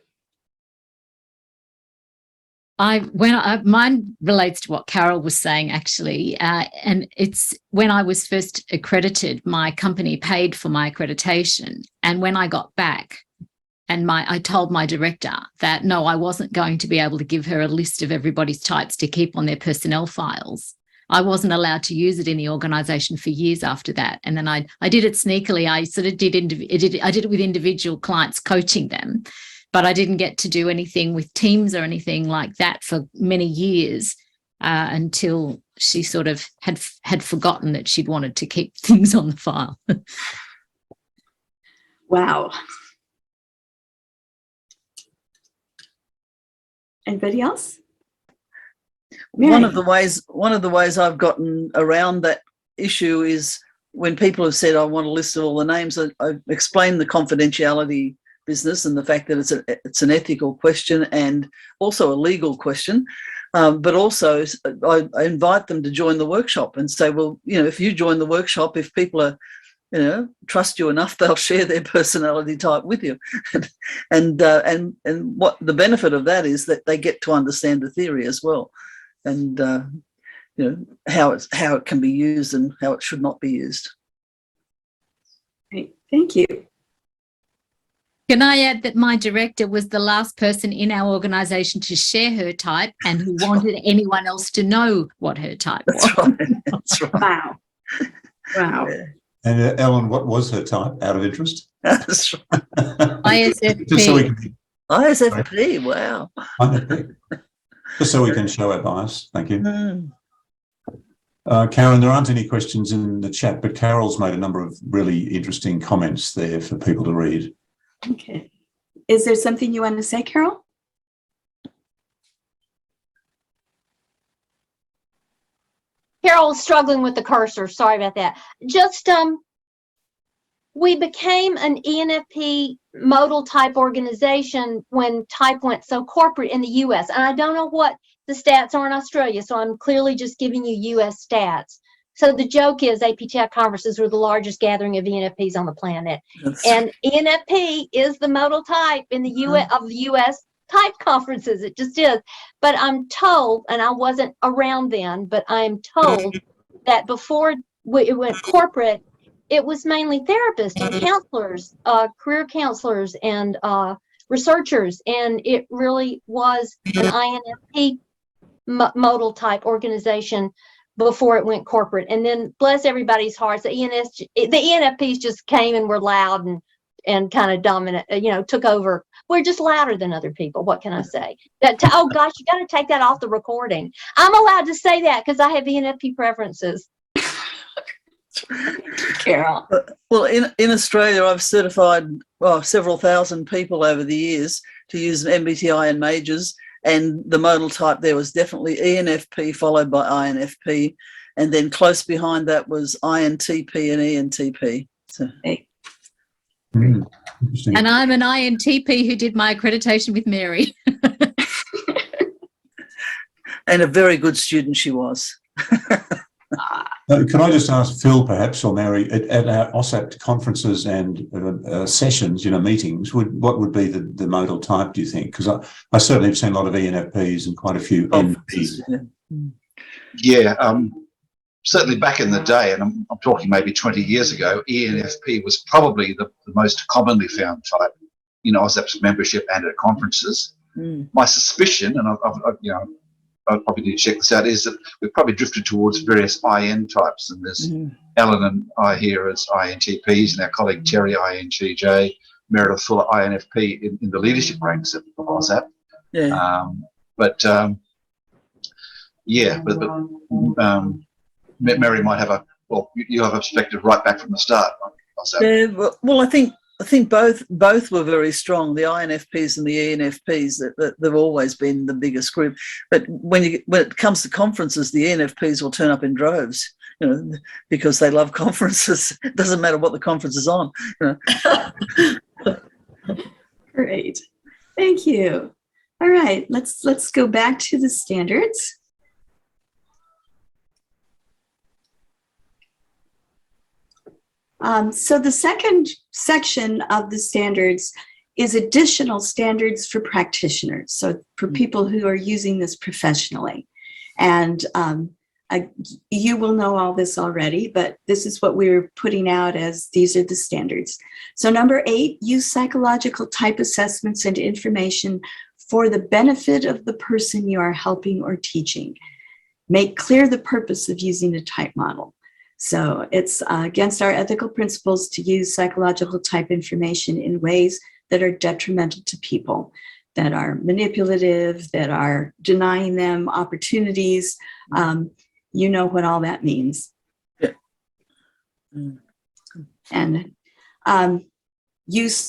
Mine relates to what Carol was saying, actually, and it's when I was first accredited, my company paid for my accreditation, and when I got back, and I told my director that no, I wasn't going to be able to give her a list of everybody's types to keep on their personnel files. I wasn't allowed to use it in the organisation for years after that, and then I did it sneakily. I sort of did it with individual clients, coaching them. But I didn't get to do anything with teams or anything like that for many years until she sort of had forgotten that she'd wanted to keep things on the file. Wow. Anybody else? One of the ways I've gotten around that issue is when people have said, I want a list of all the names, I've explained the confidentiality business and the fact that it's an ethical question and also a legal question. But also I invite them to join the workshop and say, well, if you join the workshop, if people are, trust you enough, they'll share their personality type with you. and what the benefit of that is that they get to understand the theory as well. And, how it can be used and how it should not be used. Great. Thank you. Can I add that my director was the last person in our organisation to share her type and who wanted anyone else to know what her type was? That's right. That's right. Wow. Wow. Yeah. And Ellen, what was her type, out of interest? That's right. ISFP. Just so we can, ISFP, wow. just so we can show our bias. Thank you. Mm. Karen, there aren't any questions in the chat, but Carol's made a number of really interesting comments there for people to read. Okay. Is there something you want to say, Carol? Carol's struggling with the cursor. Sorry about that. Just we became an ENFP modal type organization when type went so corporate in the US. And I don't know what the stats are in Australia, so I'm clearly just giving you US stats. So the joke is APTi conferences were the largest gathering of ENFPs on the planet. And ENFP is the modal type in the US of the US type conferences. It just is. But I'm told, and I wasn't around then, but I'm told that before it went corporate, it was mainly therapists and counselors, career counselors and researchers. And it really was an INFP modal type organization before it went corporate. And then bless everybody's hearts, the ENFPs just came and were loud and kind of dominant, took over. We're just louder than other people. What can I say? Oh gosh, you got to take that off the recording. I'm allowed to say that because I have ENFP preferences. Carol. Well, in Australia, I've certified several thousand people over the years to use MBTI and majors, and the modal type there was definitely ENFP followed by INFP, and then close behind that was INTP and ENTP. So. Interesting. And I'm an INTP who did my accreditation with Mary. And a very good student she was. Can I just ask Phil, perhaps, or Mary, at our OSAPT conferences and sessions, meetings, what would be the modal type, do you think? Because I certainly have seen a lot of ENFPs and quite a few NPs. Yeah, certainly back in the day, and I'm talking maybe 20 years ago, ENFP was probably the most commonly found type in OSAP's membership and at conferences. My suspicion, and I probably need to check this out, is that we've probably drifted towards various IN types, and there's Ellen and I here as INTPs, and our colleague Terry INTJ, Meredith Fuller INFP in the leadership ranks of OSAP. Yeah. Mary might have you have a perspective right back from the start on OSAP. Yeah, well, I think both were very strong. The INFPs and the ENFPs, that they've always been the biggest group. But when it comes to conferences, the ENFPs will turn up in droves, because they love conferences. It doesn't matter what the conference is on. Great. Thank you. All right, let's go back to the standards. So the second section of the standards is additional standards for practitioners, so for people who are using this professionally. And you will know all this already, but this is what we're putting out as these are the standards. So number 8, use psychological type assessments and information for the benefit of the person you are helping or teaching. Make clear the purpose of using a type model. So it's against our ethical principles to use psychological type information in ways that are detrimental to people, that are manipulative, that are denying them opportunities. You know what all that means. Yeah. And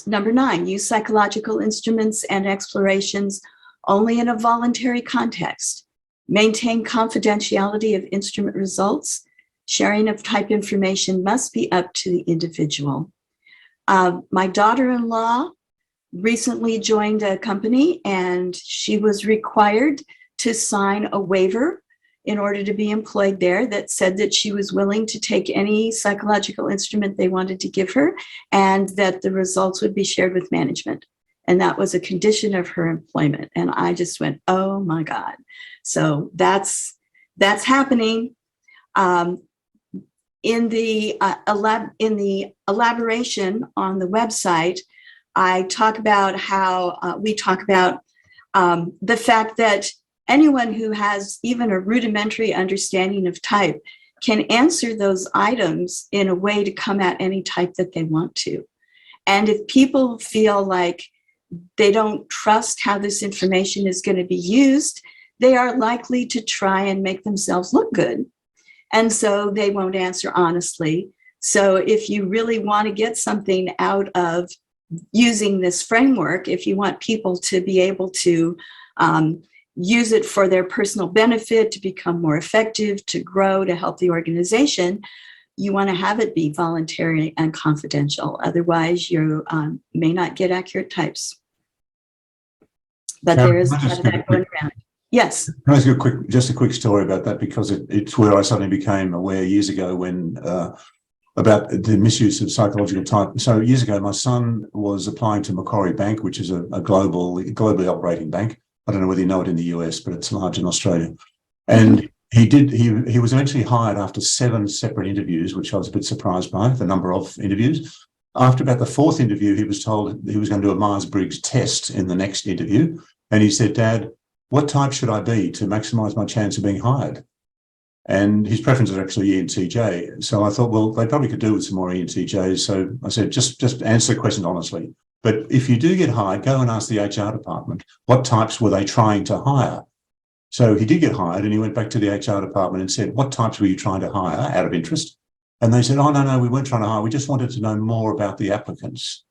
number 9, use psychological instruments and explorations only in a voluntary context. Maintain confidentiality of instrument results. Sharing of type information must be up to the individual. My daughter-in-law recently joined a company, and she was required to sign a waiver in order to be employed there that said that she was willing to take any psychological instrument they wanted to give her, and that the results would be shared with management. And that was a condition of her employment. And I just went, oh my God. So that's happening. In the elaboration on the website, I talk about how we talk about the fact that anyone who has even a rudimentary understanding of type can answer those items in a way to come at any type that they want to. And if people feel like they don't trust how this information is going to be used, they are likely to try and make themselves look good. And so they won't answer honestly. So if you really want to get something out of using this framework, if you want people to be able to use it for their personal benefit, to become more effective, to grow, to help the organization, you want to have it be voluntary and confidential. Otherwise, you may not get accurate types. But there is a lot of that going around. Yes. Can I ask you a quick story about that, because it's where I suddenly became aware years ago when about the misuse of psychological type. So years ago, my son was applying to Macquarie Bank, which is a globally operating bank. I don't know whether you know it in the US, but it's large in Australia. And he was eventually hired after 7 separate interviews, which I was a bit surprised by the number of interviews. After about the 4th interview, he was told he was going to do a Myers-Briggs test in the next interview. And he said, "Dad, what type should I be to maximize my chance of being hired?" And his preference was actually ENTJ. So I thought, well, they probably could do with some more ENTJs. So I said, just answer the question honestly. But if you do get hired, go and ask the HR department, what types were they trying to hire? So he did get hired, and he went back to the HR department and said, what types were you trying to hire out of interest? And they said, oh, no, we weren't trying to hire. We just wanted to know more about the applicants.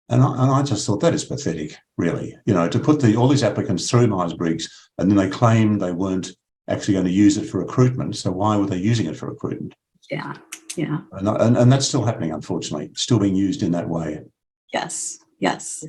And I just thought that is pathetic, really, to put all these applicants through Myers-Briggs and then they claim they weren't actually going to use it for recruitment. So why were they using it for recruitment? Yeah. And that's still happening, unfortunately, still being used in that way. Yes.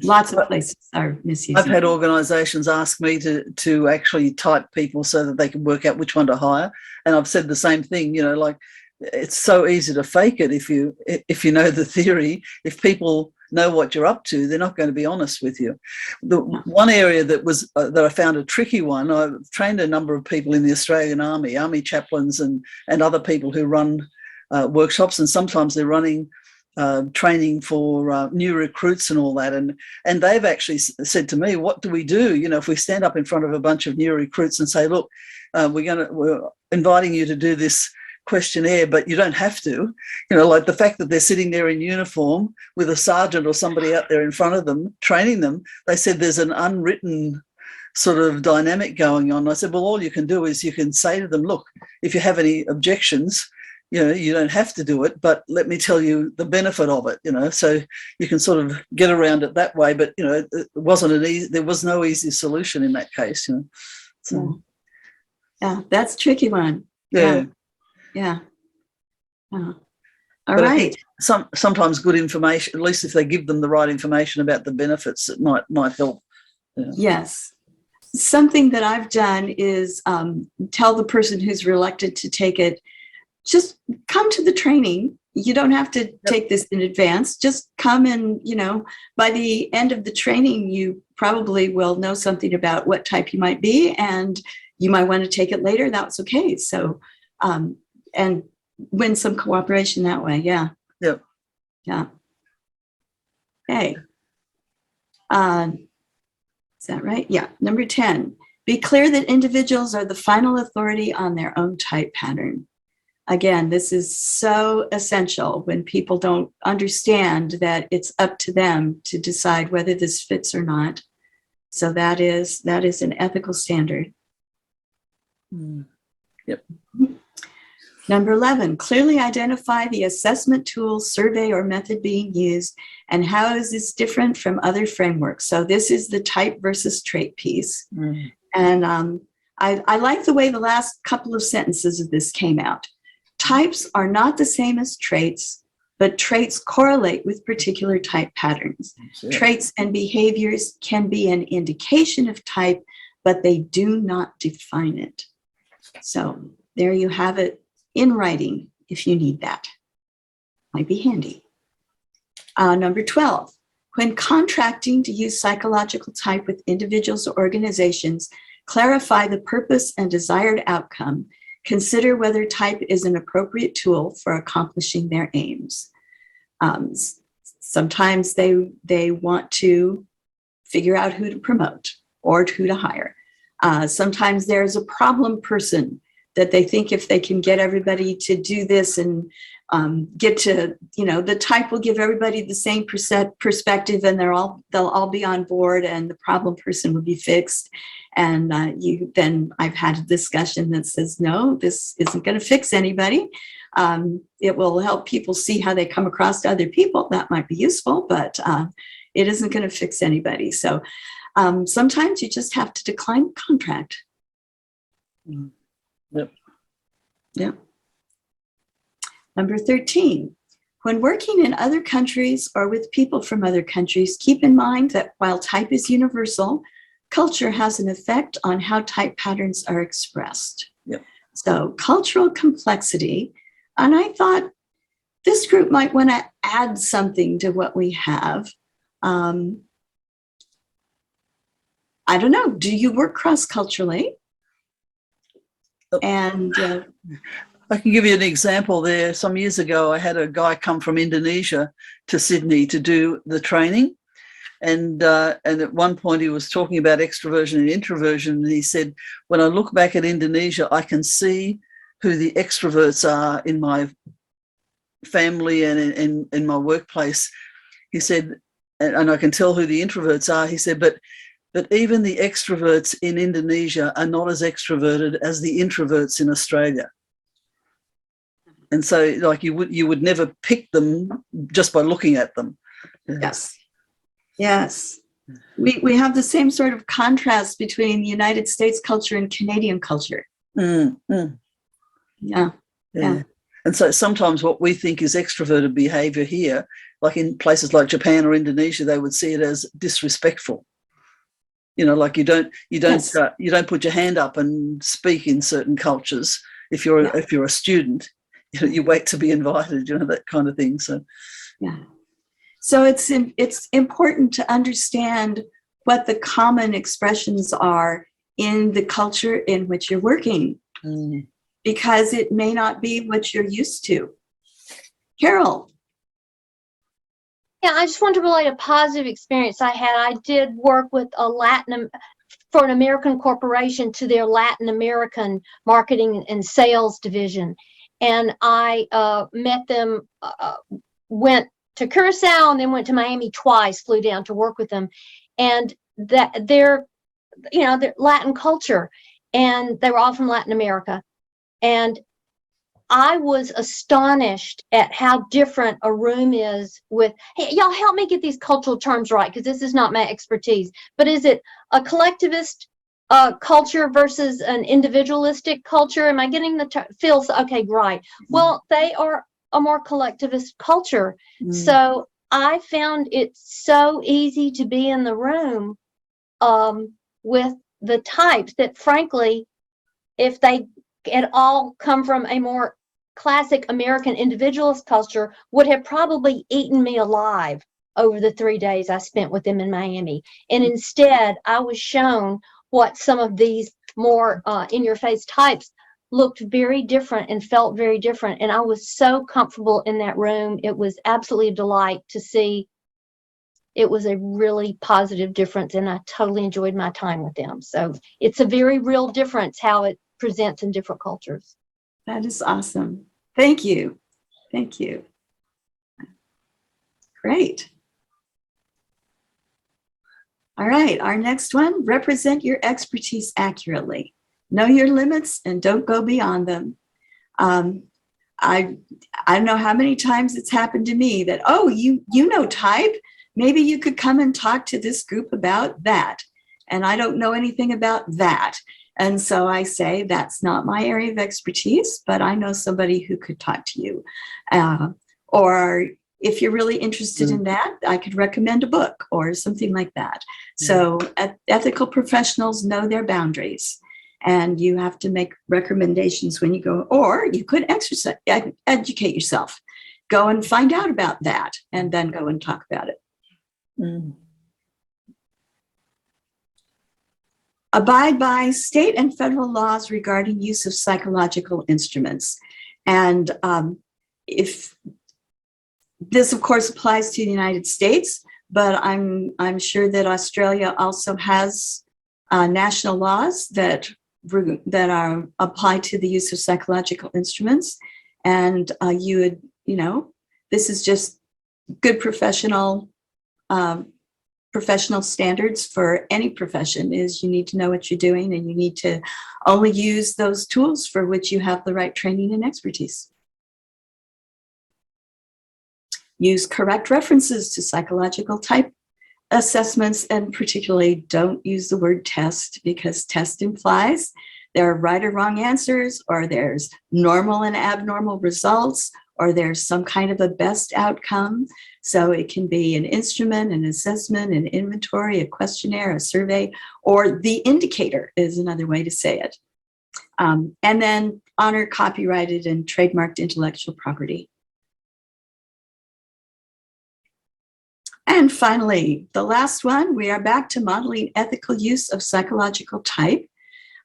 Lots of places are misusing. I've had organisations ask me to actually type people so that they can work out which one to hire. And I've said the same thing, like it's so easy to fake it if you know the theory. If people know what you're up to, they're not going to be honest with you. The one area that I found a tricky one, I've trained a number of people in the Australian Army chaplains and other people who run workshops, and sometimes they're running training for new recruits and all that. And they've actually said to me, what do we do? If we stand up in front of a bunch of new recruits and say, look, we're inviting you to do this questionnaire, but you don't have to, like the fact that they're sitting there in uniform with a sergeant or somebody out there in front of them training them. They said there's an unwritten sort of dynamic going on. I said, well, all you can do is you can say to them, look, if you have any objections, you don't have to do it, but let me tell you the benefit of it, so you can sort of get around it that way. But, it wasn't there was no easy solution in that case, So. Yeah, that's a tricky one. Yeah. All But I right. think sometimes good information, at least if they give them the right information about the benefits, it might help. Yes. Something that I've done is tell the person who's reluctant to take it, just come to the training. You don't have to take this in advance. Just come and, by the end of the training, you probably will know something about what type you might be, and you might want to take it later. That's okay. So, and win some cooperation that way. Yeah. Yep. Yeah. Okay. Is that right? Yeah. Number 10, be clear that individuals are the final authority on their own type pattern. Again, this is so essential when people don't understand that it's up to them to decide whether this fits or not. So that is an ethical standard. Yep. Number 11, clearly identify the assessment tool, survey, or method being used, and how is this different from other frameworks. So this is the type versus trait piece. And I like the way the last couple of sentences of this came out. Types are not the same as traits, but traits correlate with particular type patterns. Traits and behaviors can be an indication of type, but they do not define it. So there you have it in writing if you need that. Might be handy. Number 12, when contracting to use psychological type with individuals or organizations, clarify the purpose and desired outcome. Consider whether type is an appropriate tool for accomplishing their aims. Sometimes they want to figure out who to promote or who to hire. Sometimes there's a problem person that they think if they can get everybody to do this and get to, the type will give everybody the same perspective and they'll all be on board and the problem person will be fixed. And then I've had a discussion that says, no, this isn't going to fix anybody. It will help people see how they come across to other people. That might be useful, but it isn't going to fix anybody. So sometimes you just have to decline the contract. Yep. Number 13, when working in other countries or with people from other countries, keep in mind that while type is universal, culture has an effect on how type patterns are expressed. Yep. So cultural complexity, and I thought this group might want to add something to what we have. I don't know, do you work cross-culturally? And I can give you an example there. Some years ago, I had a guy come from Indonesia to Sydney to do the training. And at one point he was talking about extroversion and introversion. And he said, when I look back at Indonesia, I can see who the extroverts are in my family and in my workplace. He said, and I can tell who the introverts are. He said, but even the extroverts in Indonesia are not as extroverted as the introverts in Australia. And so like you would never pick them just by looking at them. Yes. Yes. We have the same sort of contrast between the United States culture and Canadian culture. Mm, mm. Yeah. Yeah. And so sometimes what we think is extroverted behavior here, like in places like Japan or Indonesia, they would see it as disrespectful. You know, like you don't put your hand up and speak in certain cultures. If you're a student, you wait to be invited, that kind of thing. So yeah. So it's important to understand what the common expressions are in the culture in which you're working, because it may not be what you're used to. Carol. Yeah, I just want to relate a positive experience I had. I did work with for an American corporation to their Latin American marketing and sales division. And I met them, went to Curacao and then went to Miami twice, flew down to work with them. And that their Latin culture, and they were all from Latin America. And I was astonished at how different a room is with, hey, y'all help me get these cultural terms right, because this is not my expertise. But is it a collectivist culture versus an individualistic culture? Am I getting the feels? Okay, right. Well, they are a more collectivist culture. So I found it so easy to be in the room with the types that, frankly, if they had all come from a more classic American individualist culture, would have probably eaten me alive over the 3 days I spent with them in Miami. And instead, I was shown what some of these more in-your-face types looked very different and felt very different. And I was so comfortable in that room. It was absolutely a delight to see. It was a really positive difference, and I totally enjoyed my time with them. So it's a very real difference how it presents in different cultures. That is awesome. Thank you. Thank you. Great. All right, our next one, represent your expertise accurately. Know your limits and don't go beyond them. I don't know how many times it's happened to me that, oh, you know type, maybe you could come and talk to this group about that. And I don't know anything about that. And so I say, that's not my area of expertise, but I know somebody who could talk to you. Or if you're really interested in that, I could recommend a book or something like that. So ethical professionals know their boundaries, and you have to make recommendations when you go, or you could educate yourself, go and find out about that, and then go and talk about it. Abide by state and federal laws regarding use of psychological instruments. And if this, of course, applies to the United States, but I'm sure that Australia also has national laws that are applied to the use of psychological instruments. And this is just good professional standards for any profession. Is you need to know what you're doing, and you need to only use those tools for which you have the right training and expertise. Use correct references to psychological type assessments, and particularly don't use the word test, because test implies there are right or wrong answers, or there's normal and abnormal results, or there's some kind of a best outcome. So it can be an instrument, an assessment, an inventory, a questionnaire, a survey, or the indicator is another way to say it. And then honor copyrighted and trademarked intellectual property. And finally, the last one, we are back to modeling ethical use of psychological type.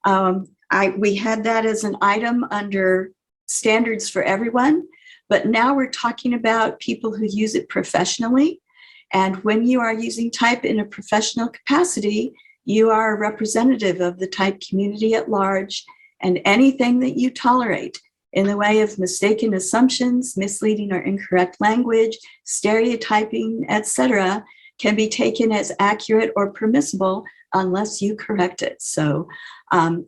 We had that as an item under standards for everyone, but now we're talking about people who use it professionally. And when you are using type in a professional capacity, you are a representative of the type community at large, and anything that you tolerate in the way of mistaken assumptions, misleading or incorrect language, stereotyping, etc., can be taken as accurate or permissible unless you correct it. So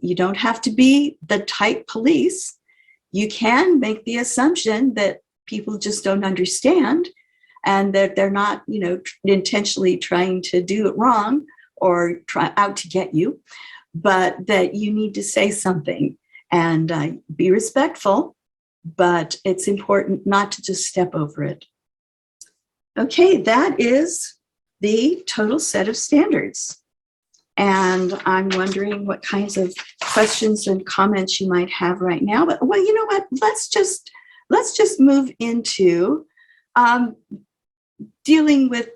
you don't have to be the type police. you can make the assumption that people just don't understand and that they're not, intentionally trying to do it wrong or try out to get you, but that you need to say something and be respectful, but it's important not to just step over it. Okay, that is the total set of standards. And I'm wondering what kinds of questions and comments you might have right now. But well, you know what? Let's just move into dealing with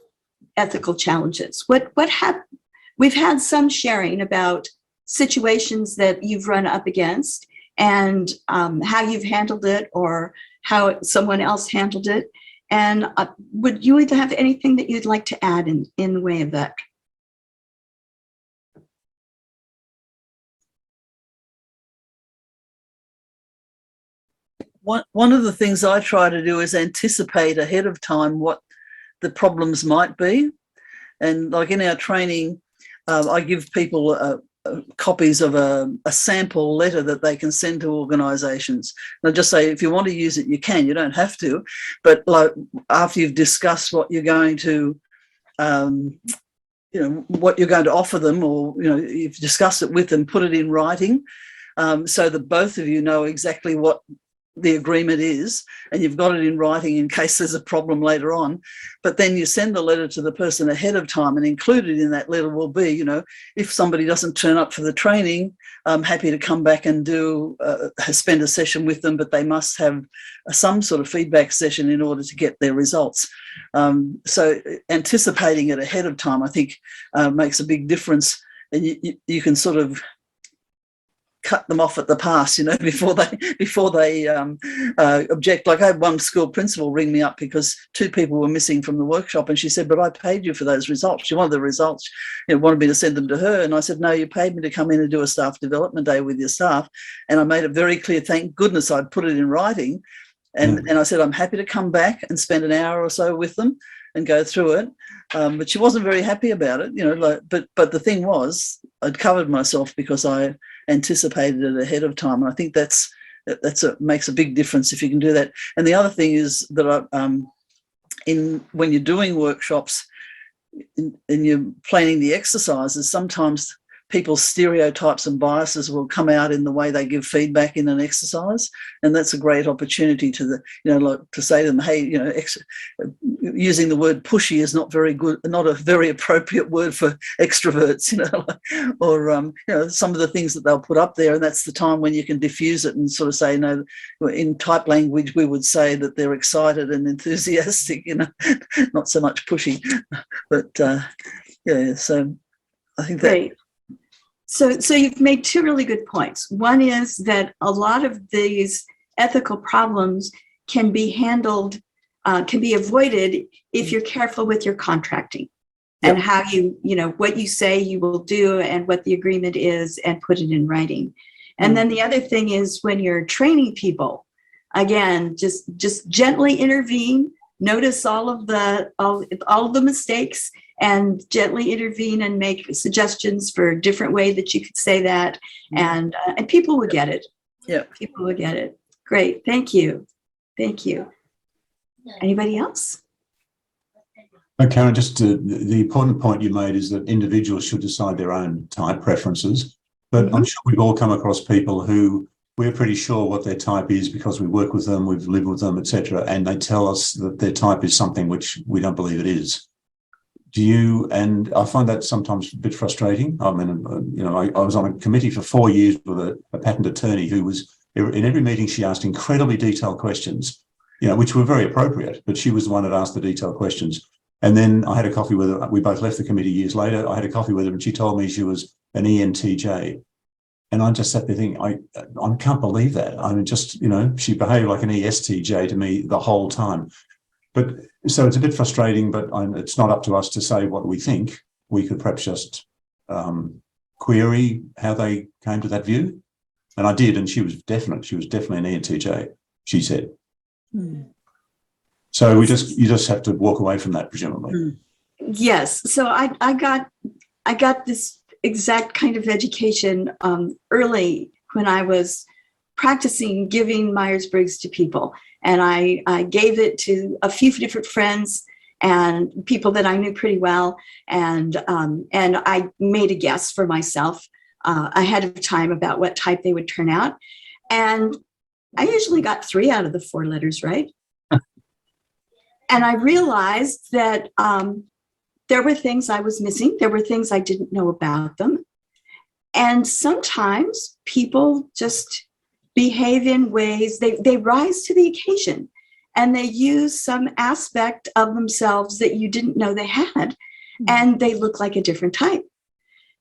ethical challenges. We've had some sharing about situations that you've run up against and how you've handled it or how someone else handled it. And would you either have anything that you'd like to add in the way of that? One of the things I try to do is anticipate ahead of time what the problems might be. And like in our training, I give people copies of a sample letter that they can send to organisations. And I just say, if you want to use it, you can. You don't have to. But like after you've discussed what you're going to, what you're going to offer them, or you've discussed it with them, put it in writing, so that both of you know exactly what the agreement is, and you've got it in writing in case there's a problem later on. But then you send the letter to the person ahead of time, and included in that letter will be, if somebody doesn't turn up for the training, I'm happy to come back and spend a session with them, but they must have some sort of feedback session in order to get their results. So anticipating it ahead of time, I think, makes a big difference, and you can sort of cut them off at the pass, before they object. Like I had one school principal ring me up because 2 people were missing from the workshop, and she said, "But I paid you for those results." She wanted the results, wanted me to send them to her, and I said, "No, you paid me to come in and do a staff development day with your staff," and I made it very clear. Thank goodness I'd put it in writing, and I said, "I'm happy to come back and spend an hour or so with them and go through it." But she wasn't very happy about it, but the thing was, I'd covered myself because I anticipated it ahead of time. And I think makes a big difference if you can do that. And the other thing is that when you're doing workshops and you're planning the exercises, sometimes people's stereotypes and biases will come out in the way they give feedback in an exercise, and that's a great opportunity to to say to them, "Hey, using the word pushy is not very good, not a very appropriate word for extroverts," or some of the things that they'll put up there, and that's the time when you can diffuse it and sort of say, "No, in type language we would say that they're excited and enthusiastic, not so much pushy." But so I think that. Great. So you've made 2 really good points. One is that a lot of these ethical problems can be handled, can be avoided if you're careful with your contracting and how what you say you will do and what the agreement is, and put it in writing. And then the other thing is when you're training people, again, just gently intervene, notice all of the mistakes, and gently intervene and make suggestions for a different way that you could say that, and people will get it. Yeah, people will get it. Great, thank you. Anybody else? Karen, just the important point you made is that individuals should decide their own type preferences, but I'm sure we've all come across people who we're pretty sure what their type is because we work with them, we've lived with them, etc., and they tell us that their type is something which we don't believe it is. And I find that sometimes a bit frustrating. I mean, I was on a committee for 4 years with a patent attorney who was, in every meeting, she asked incredibly detailed questions, which were very appropriate, but she was the one that asked the detailed questions. And then I had a coffee with her. We both left the committee years later. I had a coffee with her and she told me she was an ENTJ. And I just sat there thinking, I can't believe that. I mean, she behaved like an ESTJ to me the whole time. But so it's a bit frustrating, but it's not up to us to say what we think. We could perhaps just query how they came to that view. And I did, and she was definitely an ENTJ, she said. So you just have to walk away from that, presumably. Yes. So I got this exact kind of education early when I was practicing giving Myers-Briggs to people. And I gave it to a few different friends and people that I knew pretty well. And I made a guess for myself ahead of time about what type they would turn out. And I usually got 3 out of the 4 letters right. And I realized that there were things I was missing. There were things I didn't know about them. And sometimes people just behave in ways, they rise to the occasion and they use some aspect of themselves that you didn't know they had, and they look like a different type.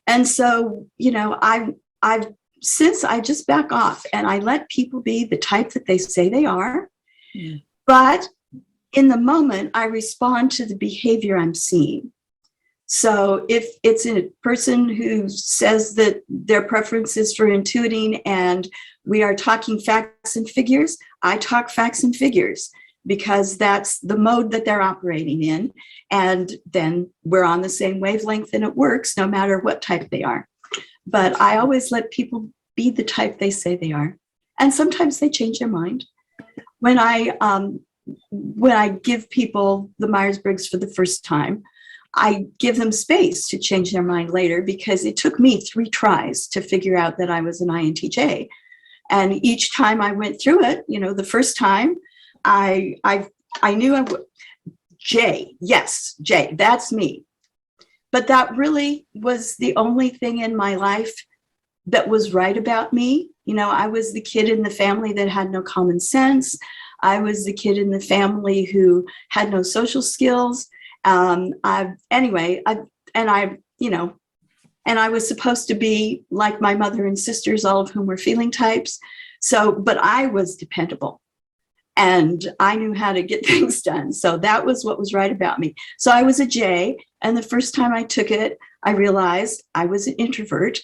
And so, you know, I've since I just back off and I let people be the type that they say they are. But in the moment, I respond to the behavior I'm seeing. So if it's a person who says that their preference is for intuiting and we are talking facts and figures, I talk facts and figures because that's the mode that they're operating in. And then we're on the same wavelength and it works no matter what type they are. But I always let people be the type they say they are. And sometimes they change their mind. When I give people the Myers-Briggs for the first time, I give them space to change their mind later because it took me 3 tries to figure out that I was an INTJ. And each time I went through it, you know, the first time I knew I would, J, yes, J, that's me. But that really was the only thing in my life that was right about me. You know, I was the kid in the family that had no common sense. I was the kid in the family who had no social skills. I was supposed to be like my mother and sisters, all of whom were feeling types. So, but I was dependable and I knew how to get things done. So that was what was right about me. So I was a J. And the first time I took it, I realized I was an introvert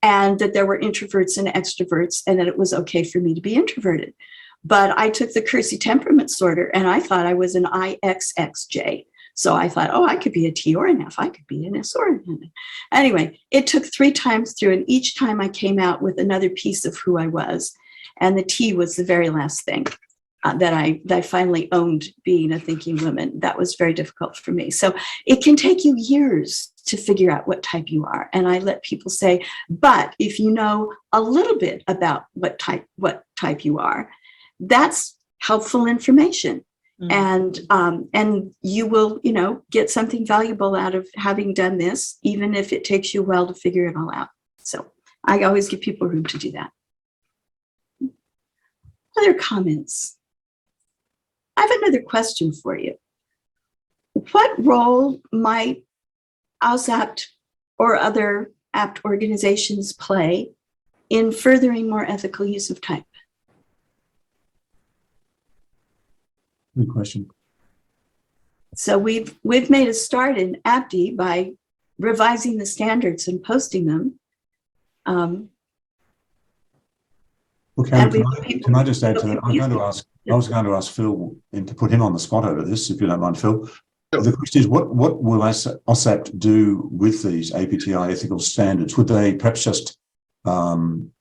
and that there were introverts and extroverts and that it was okay for me to be introverted. But I took the Kersey temperament sorter and I thought I was an IXXJ. So I thought, oh, I could be a T or an F. I could be an S or an N. Anyway, it took 3 times through, and each time I came out with another piece of who I was. And the T was the very last thing that I finally owned being a thinking woman. That was very difficult for me. So it can take you years to figure out what type you are. And I let people say, but if you know a little bit about what type you are, that's helpful information. And you will, you know, get something valuable out of having done this, even if it takes you a while to figure it all out. So I always give people room to do that. Other comments? I have another question for you. What role might APTi or other APT organizations play in furthering more ethical use of type? Good question. So we've made a start in APTi by revising the standards and posting them. Well, Karen, can I just add to that? I was going to ask Phil to put him on the spot over this, if you don't mind, Phil. Sure. The question is, what will APTi do with these APTi ethical standards? Would they perhaps just recommend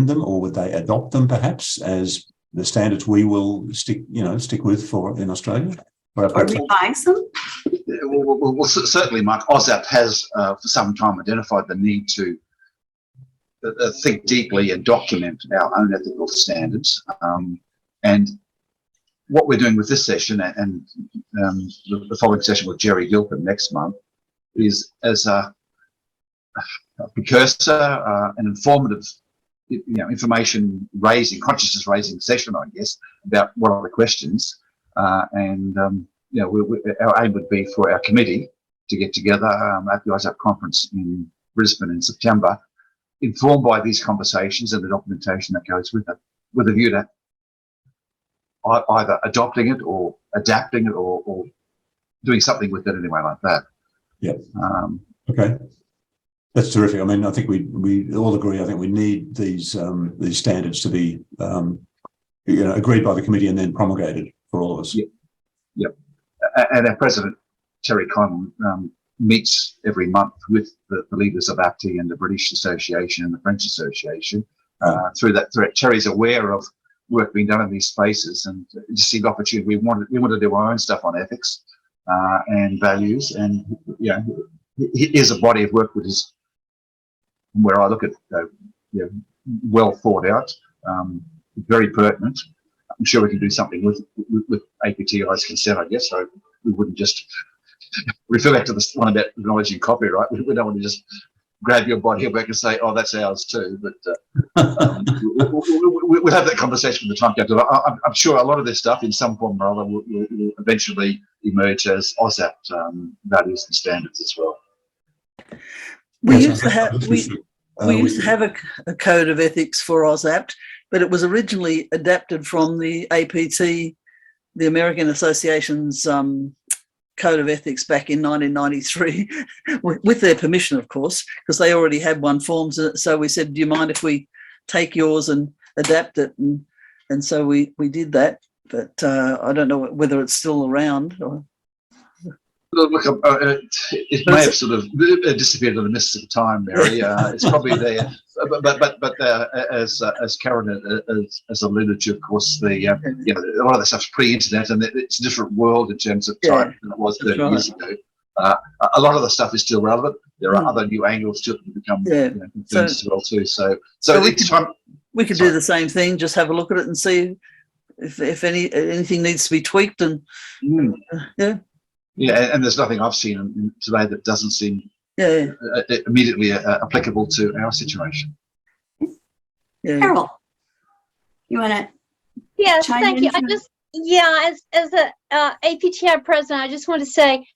them, or would they adopt them perhaps as the standards we will stick with for in Australia? Or revise them? Well, certainly, Mark, AUSAPT has for some time identified the need to think deeply and document our own ethical standards. And what we're doing with this session and the following session with Jerry Gilpin next month is as a precursor, an informative, information raising, consciousness raising session, I guess, about what are the questions. Our aim would be for our committee to get together at the ISAP conference in Brisbane in September, informed by these conversations and the documentation that goes with it, with a view to either adopting it or adapting it or doing something with it anyway like that. Yeah. Okay. That's terrific. I mean, I think we all agree. I think we need these standards to be, agreed by the committee and then promulgated for all of us. Yep. And our president, Terry Conn, meets every month with the leaders of APTi and the British Association and the French Association through that threat. Terry's aware of work being done in these spaces, and just see the opportunity. We want to do our own stuff on ethics and values, and here's a body of work which is where I look at well thought out, very pertinent. I'm sure we can do something with APTi's consent, I guess. So we wouldn't just refer back to this one about acknowledging copyright. We don't want to just grab your body of work and say, "Oh, that's ours too." But we'll have that conversation when the time comes. I'm sure a lot of this stuff, in some form or other, will eventually emerge as AUSAPT values and standards as well. We used to have a code of ethics for AUSAPT, but it was originally adapted from the APT, the American Association's code of ethics back in 1993, with their permission, of course, because they already had one formed. So we said, "Do you mind if we take yours and adapt it?" And so we did that. But I don't know whether it's still around. Look, it may have sort of disappeared in the mists of time, Mary. It's probably there, but as Karen has alluded to, of course, a lot of that stuff's pre-internet, and it's a different world in terms of time than it was 30 years ago. A lot of the stuff is still relevant. There are other new angles to it that become concerns as well too. So we could do the same thing. Just have a look at it and see if anything needs to be tweaked. And and there's nothing I've seen today that doesn't seem immediately applicable to our situation. Carol, you want to? Yes, thank you. As a APTi president, I just want to say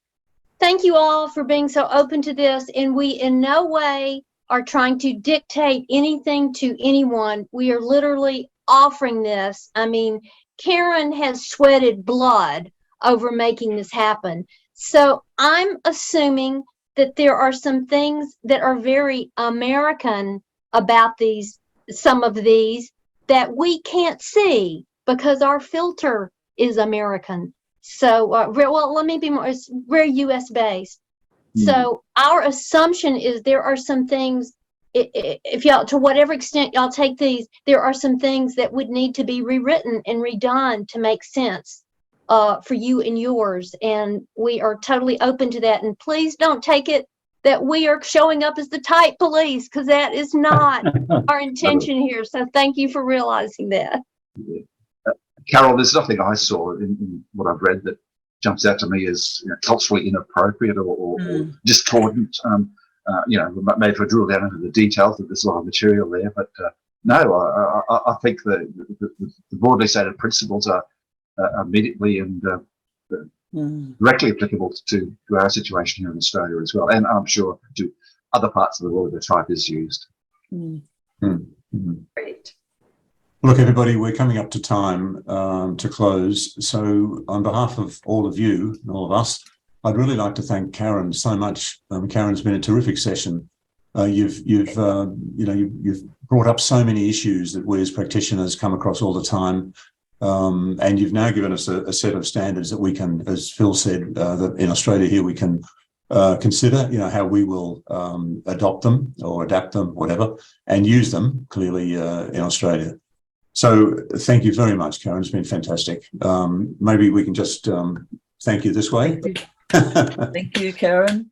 thank you all for being so open to this. And we in no way are trying to dictate anything to anyone. We are literally offering this. I mean, Karen has sweated blood over making this happen. So I'm assuming that there are some things that are very American about some of these that we can't see because our filter is American. So, let me be more, we're US based. So our assumption is there are some things, if y'all, to whatever extent y'all take these, there are some things that would need to be rewritten and redone to make sense for you and yours. And we are totally open to that. And please don't take it that we are showing up as the type police, because that is not our intention here. So thank you for realizing that. Carol, there's nothing I saw in what I've read that jumps out to me as culturally inappropriate or discordant. Maybe if I drill down into the details, that there's a lot of material there. But no, I think the broadly stated principles are immediately and directly applicable to our situation here in Australia as well, and I'm sure to other parts of the world where type is used. Great. Look, everybody, we're coming up to time to close. So on behalf of all of you and all of us, I'd really like to thank Karen so much. Karen's been a terrific session. You've brought up so many issues that we as practitioners come across all the time. And you've now given us a set of standards that we can, as Phil said, that in Australia here we can consider, how we will adopt them or adapt them, whatever, and use them clearly in Australia. So thank you very much, Karen. It's been fantastic. Maybe we can just thank you this way. Thank you, Karen.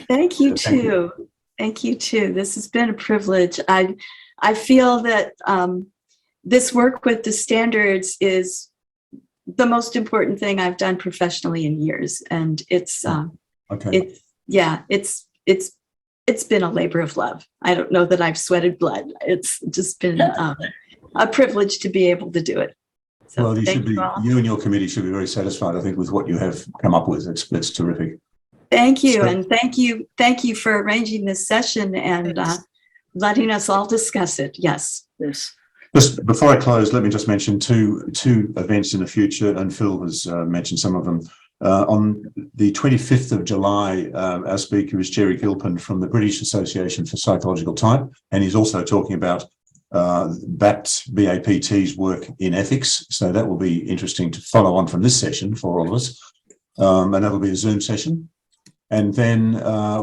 Thank you too. Thank you too. This has been a privilege. I feel that this work with the standards is the most important thing I've done professionally in years, and it's been a labor of love. I don't know that I've sweated blood. It's just been a privilege to be able to do it. So well, you and your committee should be very satisfied, I think, with what you have come up with. It's terrific. Thank you, and thank you for arranging this session and letting us all discuss it. Yes. Just before I close, let me just mention two events in the future, and Phil has mentioned some of them. On the 25th of July, our speaker is Jerry Gilpin from the British Association for Psychological Type, and he's also talking about BAPT's work in ethics. So that will be interesting to follow on from this session for all of us. And that'll be a Zoom session. And then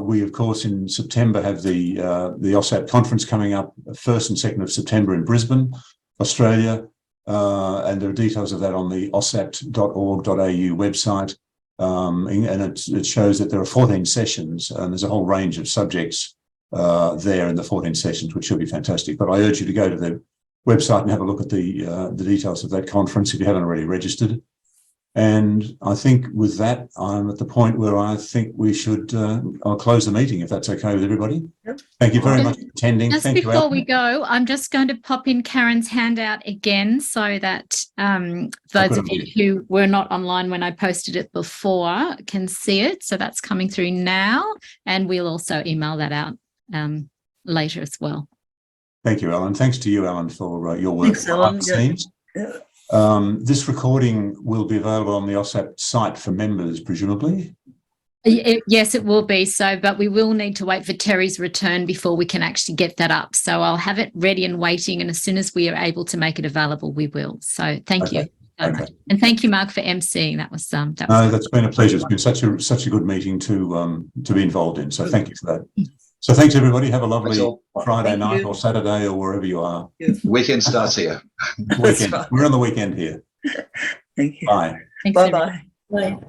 we, of course, in September have the OSAP conference coming up, 1st and 2nd of September in Brisbane, Australia. And there are details of that on the osapt.org.au website. And it shows that there are 14 sessions and there's a whole range of subjects there in the 14 sessions, which should be fantastic. But I urge you to go to the website and have a look at the details of that conference if you haven't already registered. And I think with that, I'm at the point where I think we should, I'll close the meeting if that's okay with everybody. Yep. Thank you very much for attending. Just Thank you, before Alan. we go, I'm just going to pop in Karen's handout again so that those of you who were not online when I posted it before can see it. So that's coming through now, and we'll also email that out later as well. Thank you, Alan. Thanks to you, Alan, for your work. Thanks, Alan. behind the scenes. This recording will be available on the OSAP site for members, presumably. Yes, it will be so, but we will need to wait for Terry's return before we can actually get that up. So I'll have it ready and waiting, and as soon as we are able to make it available, we will. So thank you so much. And thank you, Mark, for emceeing. That's been a pleasure. It's been such a good meeting to be involved in. So thank you for that. So thanks, everybody. Have a lovely Friday night or Saturday or wherever you are. Weekend starts here. Weekend. We're on the weekend here. Thank you. Bye. Thanks, Bye-bye. Bye.